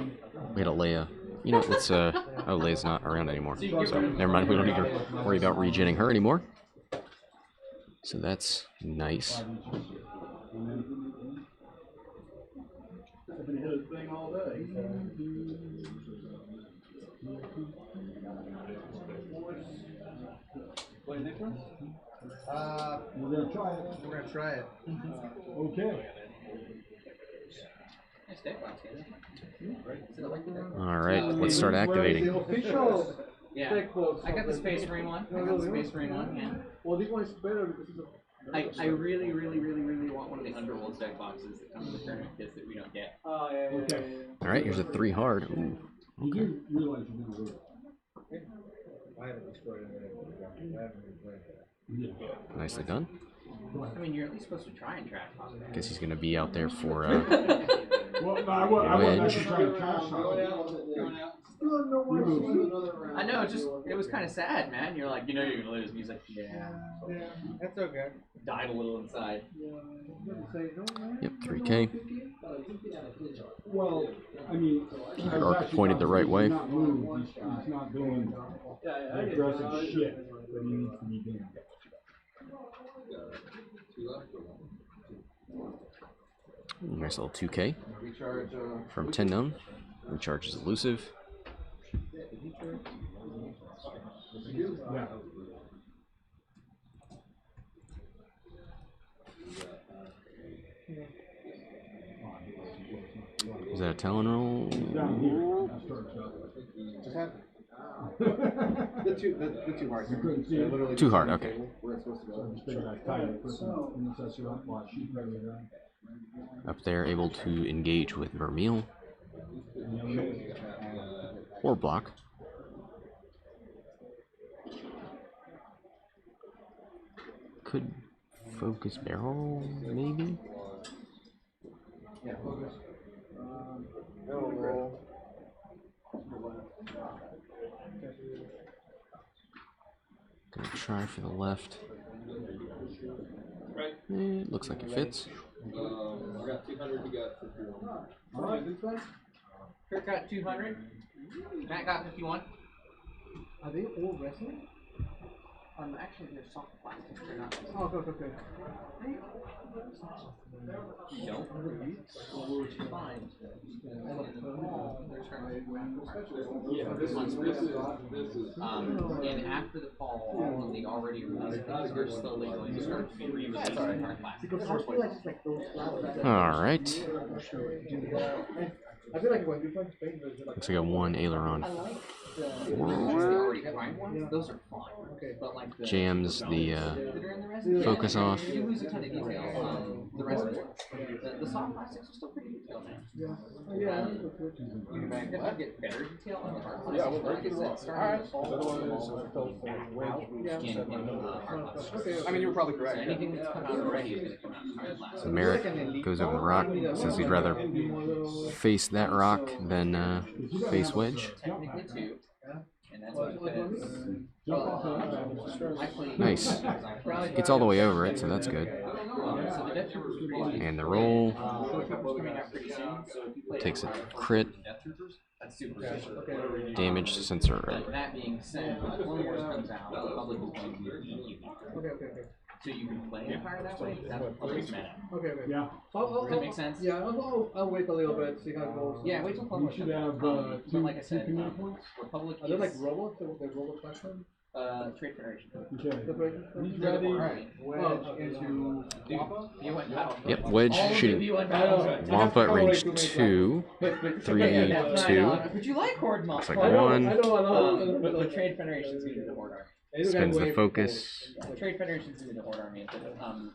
Speaker 1: we had a Leia. You know, let's oh, Leia's not around anymore. So never mind. We don't need to worry about regenning her anymore. So that's nice.
Speaker 6: I've been hit a thing all day.
Speaker 2: What next one?
Speaker 3: We're gonna try it.
Speaker 2: We're gonna try it.
Speaker 3: Okay.
Speaker 1: Alright, let's start activating.
Speaker 4: Yeah, I got the Space Marine one. I got the Space Marine one, yeah.
Speaker 6: Well, this one is better because it's a...
Speaker 4: I really want one of the Underworld deck boxes that comes with tournament kits that we don't get.
Speaker 2: Oh, yeah.
Speaker 3: Okay.
Speaker 1: Alright, here's a 3 hard. Ooh.
Speaker 3: You do realize you're gonna lose.
Speaker 6: I haven't destroyed it. I haven't been playing that.
Speaker 3: Yeah.
Speaker 1: Nicely done.
Speaker 4: I mean, you're at least supposed to try and trash on it.
Speaker 1: Guess he's gonna be out there for
Speaker 3: Well, no, I wasn't
Speaker 1: Wedge.
Speaker 3: actually trying to cash out.
Speaker 4: I know, it was kind of sad, man. You're like, you know you're gonna lose, and he's like, yeah.
Speaker 2: That's okay.
Speaker 4: Died a little inside.
Speaker 1: Yep, 3K.
Speaker 3: Well, I mean,
Speaker 1: Our arc pointed the right way.
Speaker 3: He's not doing aggressive shit that he needs to be doing.
Speaker 1: Nice little 2K from 10 Numb. Recharge is elusive.
Speaker 3: Yeah.
Speaker 1: Is that a Talon roll?
Speaker 3: Down here.
Speaker 6: Just have the two hearts.
Speaker 3: You couldn't see it.
Speaker 6: Literally
Speaker 1: Too hard, okay.
Speaker 6: where it's supposed to
Speaker 3: So
Speaker 6: go.
Speaker 3: just figured I'd tie it, put some intercessor up while she's ready to run.
Speaker 1: Up there, able to engage with Vermeil. Or block. Could focus barrel, maybe?
Speaker 6: Yeah, focus.
Speaker 1: Gonna try for the left. It looks like it fits.
Speaker 7: I got 200, you got 51.
Speaker 6: Alright, this one?
Speaker 4: Kirk got 200. Matt got 51.
Speaker 6: Are they all wrestling?
Speaker 4: Actually, they're soft plastic. They're not.
Speaker 6: Oh, okay.
Speaker 4: You don't? Fine.
Speaker 7: Yeah, this is.
Speaker 4: And after the fall, all of the already released things are slowly going to start to be released in hard plastic.
Speaker 1: Alright.
Speaker 6: I feel like when different things are like.
Speaker 1: Looks like a 1 aileron.
Speaker 4: The already prime ones, those are fine. But like the
Speaker 1: Jams the
Speaker 4: that are in the resin,
Speaker 1: focus off.
Speaker 4: You lose a ton of detail. The resin ones. The soft plastics are still pretty detailed, man.
Speaker 6: Yeah.
Speaker 4: You can get better detail on the hard plastics.
Speaker 7: Yeah, we'll break it off.
Speaker 4: Starting to fall
Speaker 7: I mean, you were probably
Speaker 4: So
Speaker 7: correct.
Speaker 4: anything that's come out already is going to come out in hard plastic.
Speaker 1: So Merrick goes over the rock. Says he'd rather face that rock than face Wedge.
Speaker 4: Technically two. And that's what it fits.
Speaker 1: Nice. Gets all the way over it, so that's good.
Speaker 4: So the Death Troopers is pretty
Speaker 1: And the roll
Speaker 4: coming out pretty soon. So if you play
Speaker 1: takes a crit.
Speaker 4: Death Troopers, that's super good.
Speaker 1: Damage to sensor.
Speaker 4: But that being said, when Clone Wars comes out, the public is going to be eating.
Speaker 6: Okay.
Speaker 4: So you can play Empire that way. That's what public's meta.
Speaker 6: Okay.
Speaker 3: Yeah.
Speaker 4: Does that make sense?
Speaker 6: Yeah, I'll wait a little bit, see how it goes.
Speaker 4: Yeah, wait till Clone
Speaker 3: You
Speaker 4: Wars
Speaker 3: should
Speaker 4: comes
Speaker 3: have
Speaker 4: out. But
Speaker 3: two
Speaker 4: like I said,
Speaker 3: command points.
Speaker 4: Republic
Speaker 6: Are they like
Speaker 4: is
Speaker 6: robots? They're robot platform?
Speaker 4: Trade Federation.
Speaker 3: Okay. He's
Speaker 4: They're the
Speaker 3: ready.
Speaker 4: more right.
Speaker 6: Wedge into Wampa?
Speaker 4: B1 battle.
Speaker 1: Yep, Wedge
Speaker 4: All of the
Speaker 1: shooting.
Speaker 4: B1 battles.
Speaker 1: Wampa at range 2. 3, 2.
Speaker 4: But you like Horde Mod.
Speaker 1: Looks like 1.
Speaker 6: I know.
Speaker 4: But Trade Federation's going to be the Horde arc.
Speaker 1: Spends the focus,
Speaker 4: Trade Federation's into the Horde army,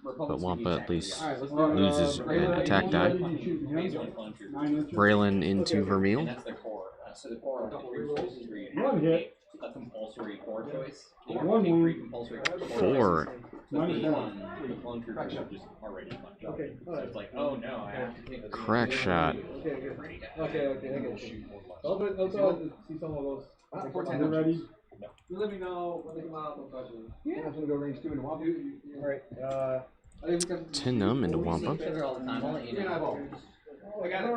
Speaker 4: but
Speaker 1: but Wampa at least
Speaker 3: Alright,
Speaker 1: loses an attack die. Braylen into Vermeil.
Speaker 4: And that's their core. So the core are three choices where you have
Speaker 3: One
Speaker 4: to
Speaker 3: hit.
Speaker 4: make a compulsory core choice. You have
Speaker 3: One
Speaker 4: to make
Speaker 3: wound.
Speaker 4: three compulsory core choices.
Speaker 1: 4.
Speaker 4: But these clone troopers are just already fucked up.
Speaker 2: Okay,
Speaker 4: So it's like, oh no, I have to take
Speaker 1: Crack shot.
Speaker 2: Okay, good. Okay, I get you. I'll see some of those.
Speaker 3: You ready?
Speaker 2: You let me know when they come out.
Speaker 6: Yeah. I'm gonna go range 2 into Wampa.
Speaker 2: Alright,
Speaker 1: 10 Numb into Wampa.
Speaker 4: Sugar all the time. I'll let you know.
Speaker 2: I got it.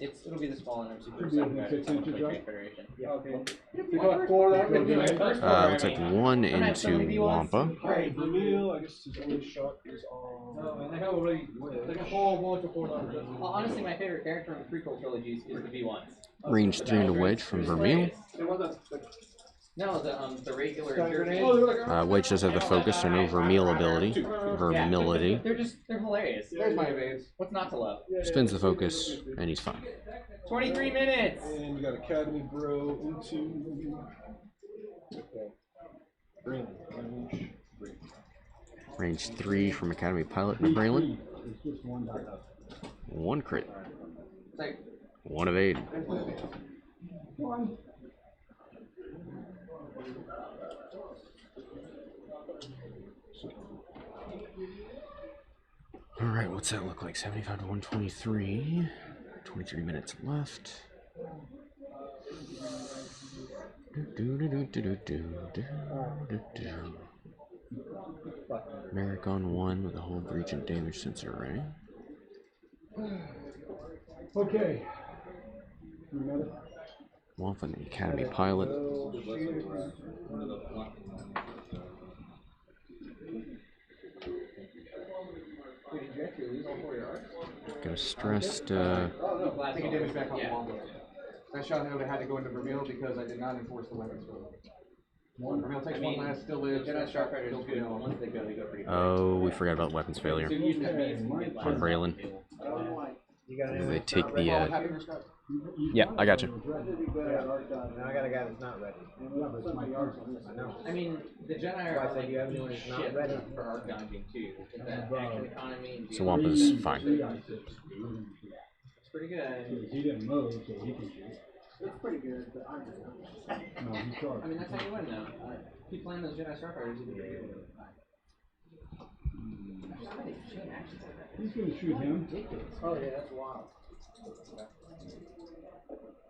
Speaker 4: It'll be this fall, and I'm super
Speaker 3: Should be
Speaker 4: excited about it.
Speaker 3: 6 inches,
Speaker 4: Play
Speaker 3: right?
Speaker 4: Trade Federation.
Speaker 2: Yeah, okay. You got 4 that way?
Speaker 1: Looks like 1 into Wampa.
Speaker 7: Vermeil, I guess his only shot is on.
Speaker 2: No, man, I have already like a whole bunch of 4 numbers.
Speaker 4: Honestly, my favorite character in the prequel trilogies is the V1s.
Speaker 1: Range 3 into Wedge from Vermeil.
Speaker 4: No, the regular.
Speaker 1: Wedge does have the focus, so no Vermeil ability. Vermility.
Speaker 4: They're hilarious.
Speaker 2: There's my evades.
Speaker 4: What's not to love?
Speaker 1: Spins the focus, and he's fine.
Speaker 4: 23 minutes!
Speaker 7: And we got Academy Bro into. Braylen.
Speaker 1: Range 3 from Academy Pilot into Braylen.
Speaker 3: It's just one die.
Speaker 1: 1 crit.
Speaker 4: It's like,
Speaker 1: 1 evade.
Speaker 3: One.
Speaker 1: Alright, what's that look like? 75 to 123. 23 minutes left. Merrick on 1 with a whole breach and damage sensor array.
Speaker 3: Okay. You got it?
Speaker 1: Wampa the Academy Pilot. Got a stressed,
Speaker 6: I think it damage back on Wampa. That shot would have had to go into Vermeil because I did not enforce the weapons rule. Vermeil takes one last, still lives.
Speaker 4: Jedi Starfighter is good. Once they go pretty fast.
Speaker 1: oh, we forgot about weapons failure. On Braylen. They take the, yeah, I got you.
Speaker 9: Now I got a guy that's not ready. I know.
Speaker 4: I mean, the Jedi
Speaker 9: Why
Speaker 4: are
Speaker 9: I said
Speaker 4: like
Speaker 9: you have anyone who's not
Speaker 4: shit
Speaker 9: ready.
Speaker 4: for arc dodging too. With that action economy. And
Speaker 1: So Wampa's fine.
Speaker 4: It's pretty good.
Speaker 3: He didn't move, so he can shoot.
Speaker 9: It's pretty good, but I'm just
Speaker 3: No, he charged.
Speaker 4: I mean, that's how you win though. Keep playing those Jedi Starfighters. You can pretty good.
Speaker 3: He's gonna shoot him.
Speaker 9: Oh yeah, that's wild.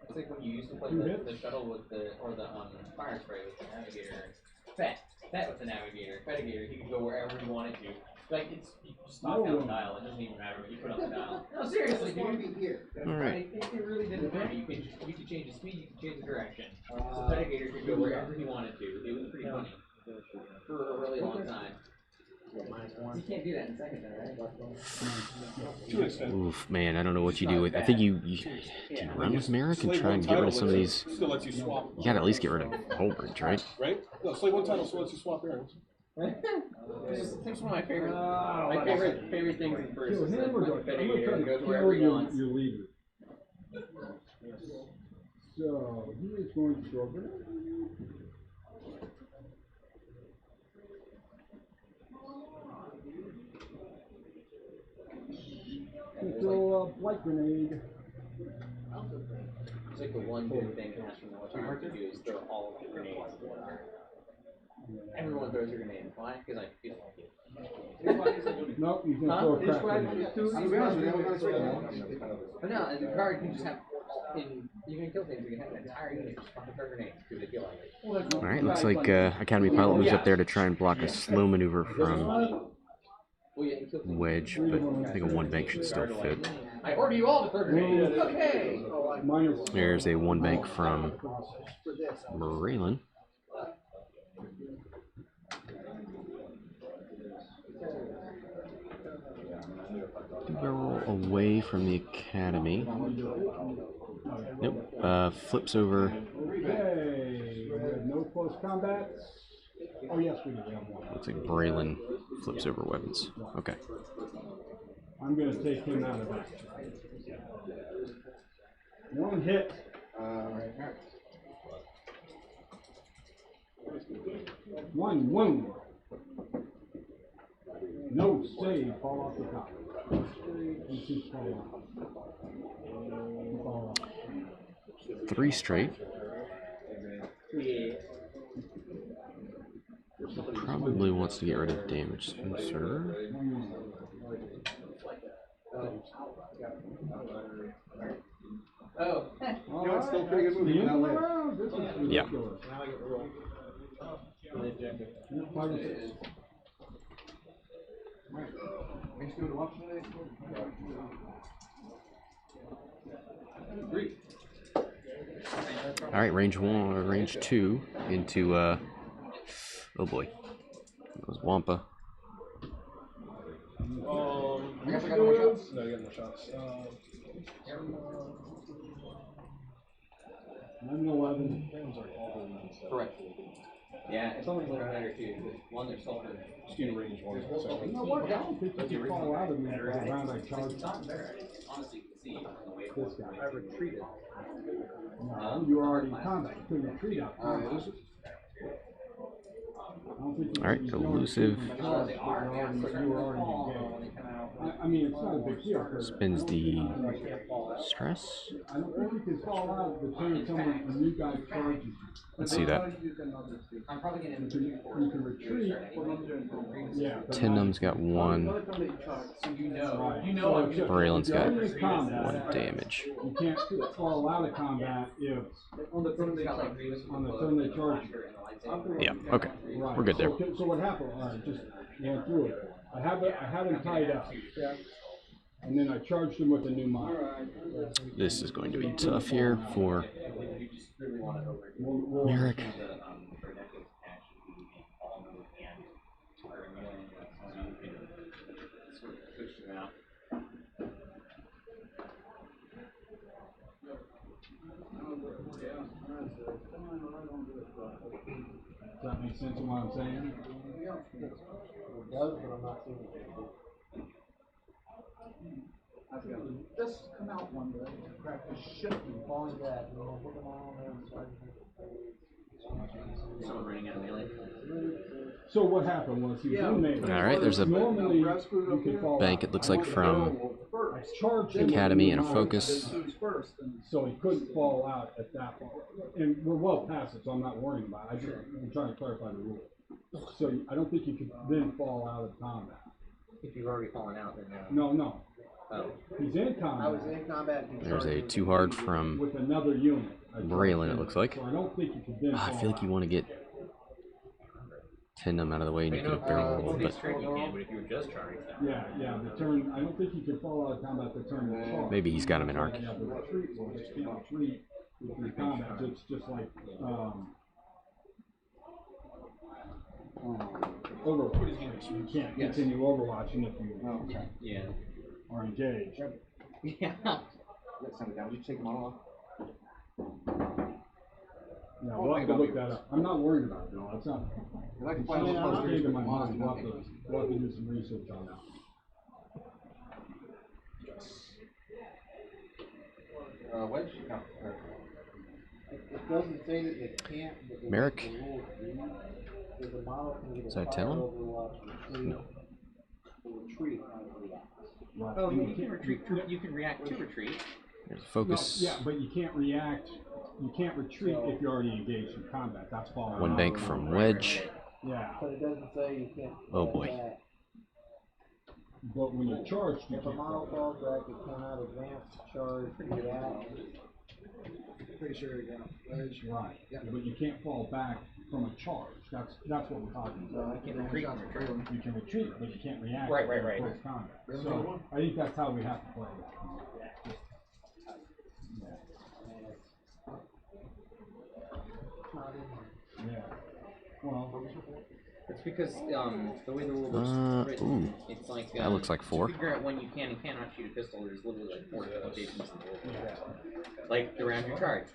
Speaker 4: It's like when you used to play the shuttle with the fire spray with the navigator. Fett with the navigator. Fetigator, he could go wherever he wanted to. Like you just knock down the dial. It doesn't even matter what you put on the dial. No, seriously, dude.
Speaker 1: Alright.
Speaker 4: It really didn't matter. You could change the speed. You could change the direction. So Fetigator could go wherever he wanted to. It was pretty funny for a really long time. You can't do that in second, right?
Speaker 7: To an extent.
Speaker 1: Oof, man, I don't know what you do with. I think you can run with Merrick and try and get rid of some of these.
Speaker 7: Still lets you swap.
Speaker 1: You gotta at least get rid of Holbridge, right?
Speaker 7: Right? No, Slave 1 title still lets you swap errands.
Speaker 4: It's one of my favorite things in first
Speaker 3: Kill
Speaker 4: is
Speaker 3: him
Speaker 4: that
Speaker 3: or
Speaker 4: when
Speaker 3: do I? I'm
Speaker 4: Fetigator
Speaker 3: gonna try to
Speaker 4: goes
Speaker 3: kill
Speaker 4: wherever he
Speaker 3: your
Speaker 4: wants.
Speaker 3: leader. So he is going to throw a grenade. Throw a light grenade.
Speaker 4: It's like the one good thing that has from the military to do is throw all of the grenades. Everyone throws a grenade. Why? Because I feel like it.
Speaker 3: Nope, he's gonna throw a crack grenade.
Speaker 6: I'll be honest with you, I'm not straight.
Speaker 4: But no, the card can just have. You can kill things. You can have an entire unit just fucking throw grenades because they feel like it.
Speaker 1: Alright, looks like Academy Pilot moves up there to try and block a slow maneuver from Wedge, but I think a 1 bank should still fit.
Speaker 4: I order you all to throw grenades. Okay.
Speaker 3: Minus.
Speaker 1: There's a 1 bank from Braylen. Barrel away from the Academy. Nope. Flips over.
Speaker 3: Okay, we have no close combat. Oh yes, we do. We have one.
Speaker 1: Looks like Braylen flips over weapons. Okay.
Speaker 3: I'm gonna take him out of that. One hit. One wound. No save, fall off the top. Fall off.
Speaker 1: 3 straight. Probably wants to get rid of damage sensor.
Speaker 4: Oh.
Speaker 6: You know, it's still a pretty good movie. Now later.
Speaker 1: Yeah.
Speaker 9: Now I get to roll.
Speaker 6: Right. Thanks for watching today. 3.
Speaker 1: All right, range 1 or range 2 into oh boy, that was Wampa.
Speaker 6: I guess I got no more shots.
Speaker 7: No, you got no shots.
Speaker 3: 9/11.
Speaker 6: Correct.
Speaker 4: Yeah, it's only a little better too. Because one, they're sulfur.
Speaker 7: Skew range 1.
Speaker 3: You know what? I don't think you can fall out of me around I charge.
Speaker 4: It's not better. Honestly, you can see on the way.
Speaker 3: This guy.
Speaker 9: I retreated.
Speaker 3: No, you were already in combat. You couldn't retreat out. I don't think you
Speaker 1: All right,
Speaker 3: can
Speaker 1: elusive.
Speaker 3: You were already engaged. I mean, it's not a big deal.
Speaker 1: Spins the stress.
Speaker 3: I don't think you can fall out the turn someone a new guy charges you.
Speaker 1: Let's see that.
Speaker 4: I'm probably going
Speaker 3: You can retreat. Yeah.
Speaker 1: 10 Numb's got 1.
Speaker 4: So you know.
Speaker 3: Right.
Speaker 1: Braylen's got
Speaker 3: You're in combat.
Speaker 1: 1 damage.
Speaker 3: You can't fall out of combat if on the turn they charge you.
Speaker 1: Yeah. Okay.
Speaker 3: Right.
Speaker 1: We're good there.
Speaker 3: So what happened? All right, just went through it. I had him tied up. And then I charged him with a new model.
Speaker 1: This is going to be tough here for Merrick.
Speaker 3: Does that make sense of what I'm saying?
Speaker 9: It does, but I'm not seeing it.
Speaker 2: Just come out one day, practice shifting.
Speaker 9: Falling back, you know, put them all on there and start.
Speaker 4: Someone running out of melee.
Speaker 3: So what happened was he was in melee.
Speaker 1: All right, there's a
Speaker 3: Normally you could fall
Speaker 1: bank,
Speaker 3: out.
Speaker 1: it looks like, from
Speaker 3: I charged him with
Speaker 1: Academy
Speaker 3: a
Speaker 1: and a
Speaker 3: new
Speaker 1: focus.
Speaker 3: model, so he couldn't fall out at that point. And we're well past it, so I'm not worrying about it. I'm trying to clarify the rule. So I don't think you could then fall out of combat.
Speaker 9: If you've already fallen out, then no.
Speaker 3: No.
Speaker 9: Oh.
Speaker 3: He's in combat.
Speaker 9: I was in combat. And
Speaker 1: There's a
Speaker 9: charged
Speaker 1: 2 hard from
Speaker 3: with another unit.
Speaker 1: Braylen, it looks like.
Speaker 3: So I don't think you could then
Speaker 1: I
Speaker 3: fall
Speaker 1: feel like you
Speaker 3: out.
Speaker 1: want to get 10 Numb out of the way and you could have barrel rolled, but
Speaker 4: Straight you can, but if you were just charging them.
Speaker 3: Yeah, the turn, I don't think you can fall out of combat the turn you charge.
Speaker 1: maybe he's got him in arc.
Speaker 3: Yeah, the retreat, well, you can't retreat with your combat, it's just like, Overwatch. You can't continue overwatching if you
Speaker 4: Yeah.
Speaker 3: are engaged.
Speaker 4: Yeah.
Speaker 6: Let's send it down. Did you take the model off?
Speaker 3: Yeah, we'll have to look that up. I'm not worried about it, though. It's not.
Speaker 6: I like to
Speaker 3: It's
Speaker 6: find
Speaker 3: not
Speaker 6: those posters
Speaker 3: came to
Speaker 6: with
Speaker 3: my
Speaker 6: the
Speaker 3: mind.
Speaker 6: models.
Speaker 3: We'll have to do some research on that.
Speaker 6: Wedge? No.
Speaker 9: It doesn't say that they can't. But the
Speaker 1: Merrick?
Speaker 9: rules read, there's a model can get a
Speaker 1: Is that
Speaker 9: fire
Speaker 1: talent?
Speaker 9: Overwatch retreat.
Speaker 1: No.
Speaker 9: Retreat on the react.
Speaker 3: Right.
Speaker 4: Oh,
Speaker 3: And
Speaker 4: you can retreat. You can react to retreat.
Speaker 1: There's
Speaker 3: No,
Speaker 1: focus.
Speaker 3: yeah, but you can't react. You can't retreat if you're already engaged in combat. That's falling
Speaker 1: 1
Speaker 3: out.
Speaker 1: bank from Wedge.
Speaker 3: Yeah,
Speaker 9: But it doesn't say you can't.
Speaker 1: Oh,
Speaker 9: fall
Speaker 1: boy.
Speaker 9: back.
Speaker 3: but when you're charged, you
Speaker 9: If a
Speaker 3: can't.
Speaker 9: model falls back, it cannot advance, charge, react.
Speaker 6: Pretty sure you got Wedge.
Speaker 3: Right. But you can't fall back from a charge. That's what we're talking about.
Speaker 4: You can retreat and return.
Speaker 3: You can retreat, but you can't react.
Speaker 4: Right.
Speaker 3: Close combat. So I think that's how we have to play it. Yeah. Well,
Speaker 4: It's because the way the rule books is written,
Speaker 1: Ooh.
Speaker 4: it's like
Speaker 1: That looks like 4.
Speaker 4: To figure out when you can and cannot shoot a pistol, there's literally like 4 limitations in the rule book. Like the round you charge,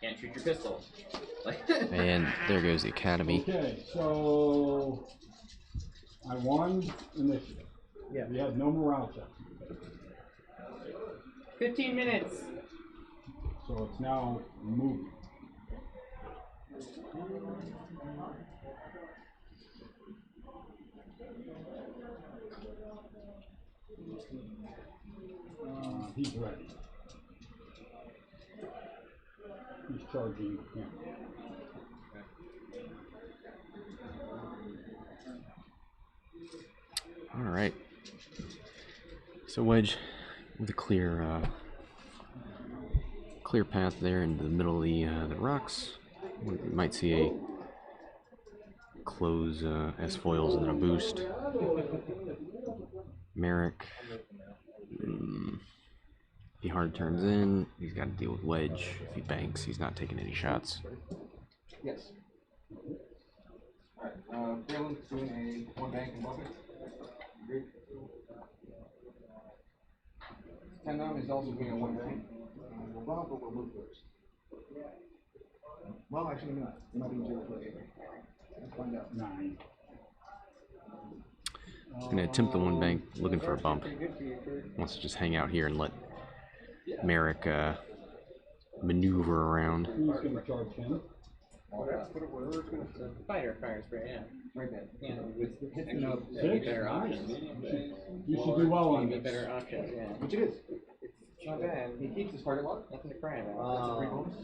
Speaker 4: can't shoot your pistol. Like
Speaker 1: And there goes the Academy.
Speaker 3: okay, so I won initiative.
Speaker 9: Yeah.
Speaker 3: We had no morale checks.
Speaker 4: 15 minutes.
Speaker 3: So it's now moving. He's ready. He's charging him.
Speaker 1: All right. So Wedge, with a clear path there into the middle of the rocks. We might see a close S foils and then a boost. Merrick. If he hard turns in, he's got to deal with Wedge. If he banks, he's not taking any shots.
Speaker 6: Yes. Alright, Braylen's doing a 1 bank and bucket. Agreed. 10 Numb is also doing a 1 bank. We'll rob or we'll move first. Well, actually, no. It might be 0 for 8. Let's find out. 9.
Speaker 1: He's going to attempt the 1 bank, looking for a bump. Wants to just hang out here and let Merrick maneuver around.
Speaker 3: Who's going to charge him?
Speaker 4: Fire spray, yeah.
Speaker 6: Right there.
Speaker 4: Yeah, with hitting up,
Speaker 3: Six?
Speaker 4: better options.
Speaker 3: You should do well on
Speaker 4: Give
Speaker 3: this.
Speaker 4: better options, yeah.
Speaker 6: Which it is.
Speaker 4: It's not bad.
Speaker 6: He keeps his target lock.
Speaker 4: Nothing to cry
Speaker 6: That's a
Speaker 4: about.
Speaker 6: 3 bonus.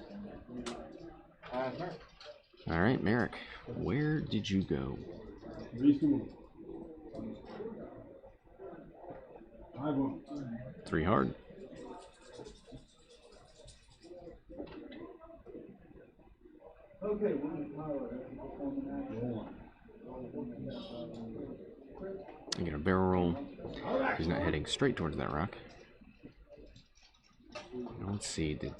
Speaker 6: Merrick.
Speaker 1: All right, Merrick, where did you go?
Speaker 3: Reasonable. 5 wounds.
Speaker 1: 3 hard.
Speaker 2: Okay, one power.
Speaker 1: I'm going to barrel roll. He's not heading straight towards that rock. Now, let's see, did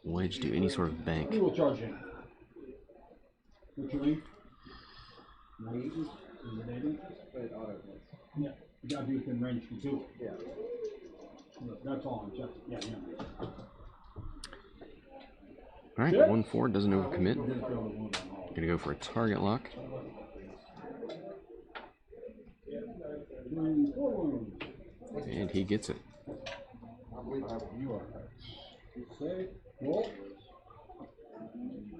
Speaker 1: Wedge do any sort of bank?
Speaker 3: We will charge him. What you mean? 9 intimidating? Yeah, you gotta be within range to do it.
Speaker 6: Yeah.
Speaker 3: Look, that's all I'm checking. Yeah, yeah.
Speaker 1: Alright, 1-4 doesn't overcommit. Gonna go for a target lock.
Speaker 3: 3, 4 wounds.
Speaker 1: And he gets it.
Speaker 6: I believe I have
Speaker 3: You are safe. Roll.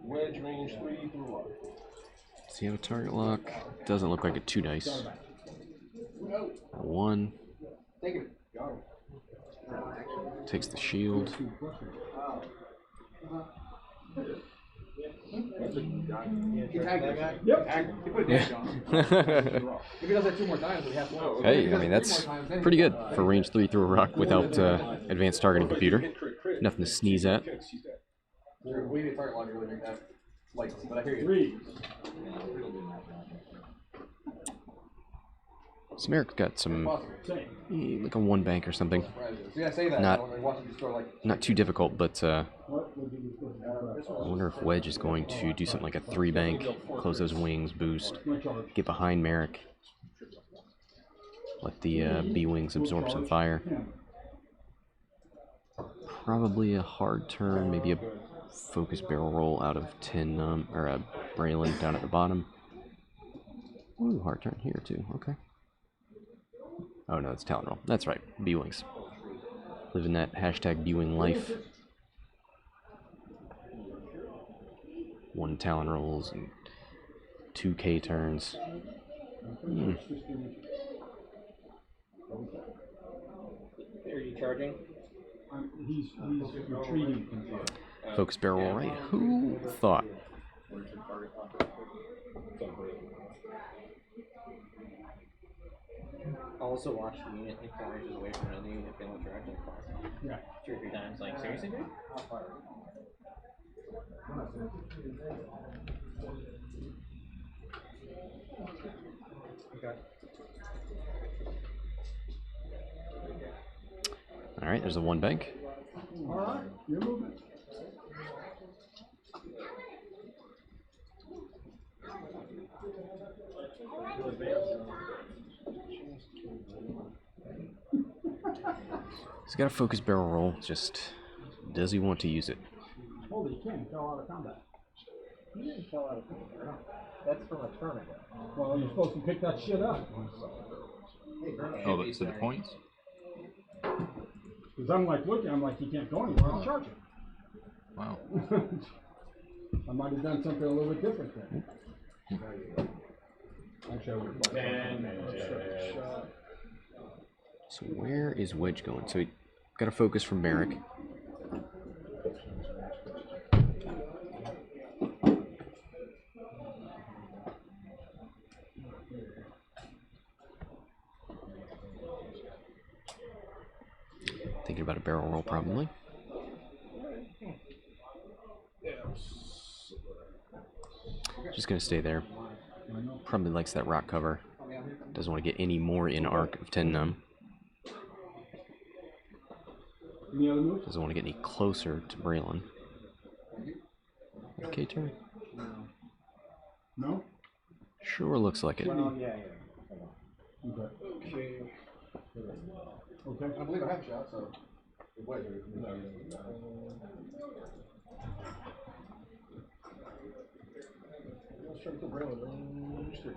Speaker 7: Wedge range 3 through lock.
Speaker 1: Does he have a target lock? Doesn't look like a 2 dice. 1.
Speaker 6: Take it.
Speaker 1: Takes the shield.
Speaker 6: He tagged that guy?
Speaker 3: Yep.
Speaker 6: He put a dash on him. If he does that 2 more times, we have to.
Speaker 1: Hey, I mean, that's pretty good for range 3 through a rock without advanced targeting computer. Nothing to sneeze at.
Speaker 6: We need a target lock to really make that likely, but I hear you.
Speaker 3: 3.
Speaker 1: So Merrick's got some, like a 1 bank or something.
Speaker 6: See, I say that.
Speaker 1: Not-
Speaker 6: when they watch him score, like,
Speaker 1: Not too difficult, but I
Speaker 3: What would you be supposed to
Speaker 1: wonder if Wedge is going to do something like a 3 bank, close those wings, boost, get behind Merrick, let the B-wings absorb some fire. Probably a hard turn, maybe a focus barrel roll out of 10 or a Braylen down at the bottom. Ooh, hard turn here too. Okay. Oh no, it's talon roll. That's right, B-wings. Living that hashtag B-wing life. 1 talon rolls and 2 K turns.
Speaker 4: Are you charging?
Speaker 3: He's retreating from here.
Speaker 1: Focus barrel roll, right? Who thought?
Speaker 4: Also watch the unit take 4 inches away from another unit if they want to charge and cross.
Speaker 3: Yeah.
Speaker 4: 2 or 3 times. Like, seriously, dude? Okay.
Speaker 1: Alright, there's a 1 bank.
Speaker 3: Alright, your movement.
Speaker 1: He's got a focus barrel roll, just does he want to use it?
Speaker 3: Holy, you can't fell out of combat.
Speaker 9: He didn't fall out of combat. That's from a turn ago.
Speaker 3: Well, you're supposed to pick that shit up.
Speaker 10: Oh, but so the points?
Speaker 3: Because I'm like looking, I'm like, he can't go anywhere. I'm charging.
Speaker 10: Wow.
Speaker 3: I might have done something a little bit different then. Actually, I would have.
Speaker 1: So where is Wedge going? So he got a focus from Barrick. Thinking about a barrel roll, probably. Just gonna stay there. Probably likes that rock cover. Doesn't want to get any more in arc of 10 Numb.
Speaker 3: Any other moves?
Speaker 1: Doesn't want to get any closer to Braylen. Okay, turn.
Speaker 3: No?
Speaker 1: Sure looks like it.
Speaker 9: Yeah.
Speaker 3: Okay.
Speaker 6: I believe I have a shot, so. Wait,
Speaker 7: Let's try to put Braylen range 3.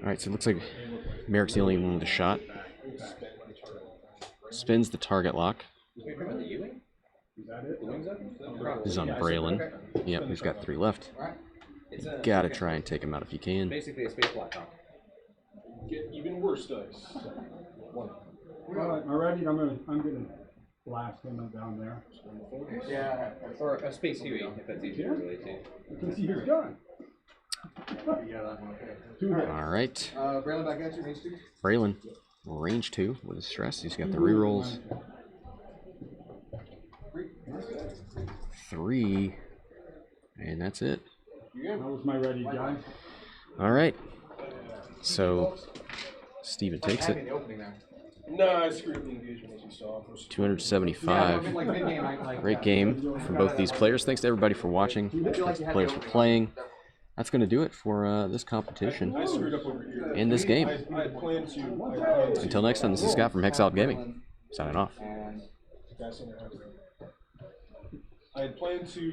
Speaker 1: Alright, so it looks like Merrick's the only one with a shot. Spins the target lock. This is on Braylen. Yep, we've got 3 left. Gotta try and take him out if you can.
Speaker 6: Basically a space block.
Speaker 7: Get even worse dice. 1.
Speaker 3: Alright, am I ready? I'm gonna blast him down there.
Speaker 6: Yeah, or a space Huey, if that's easier to relate to.
Speaker 3: You can see his gun.
Speaker 1: Alright.
Speaker 6: Braylen back at you, range 2.
Speaker 1: Braylen, range 2 with a stress. He's got the rerolls. 3. And that's it.
Speaker 3: That was my ready guy.
Speaker 1: Alright. So, Steven takes it.
Speaker 7: Nah, I screwed up the engagement as you saw.
Speaker 1: 275. Great game from both these players. Thanks to everybody for watching. Thanks to the players for playing. That's going to do it for this competition
Speaker 7: I screwed up over here.
Speaker 1: in this game.
Speaker 7: I had planned to.
Speaker 1: Until next time, this is Scott from Hexout Gaming. Signing off.
Speaker 7: I had planned to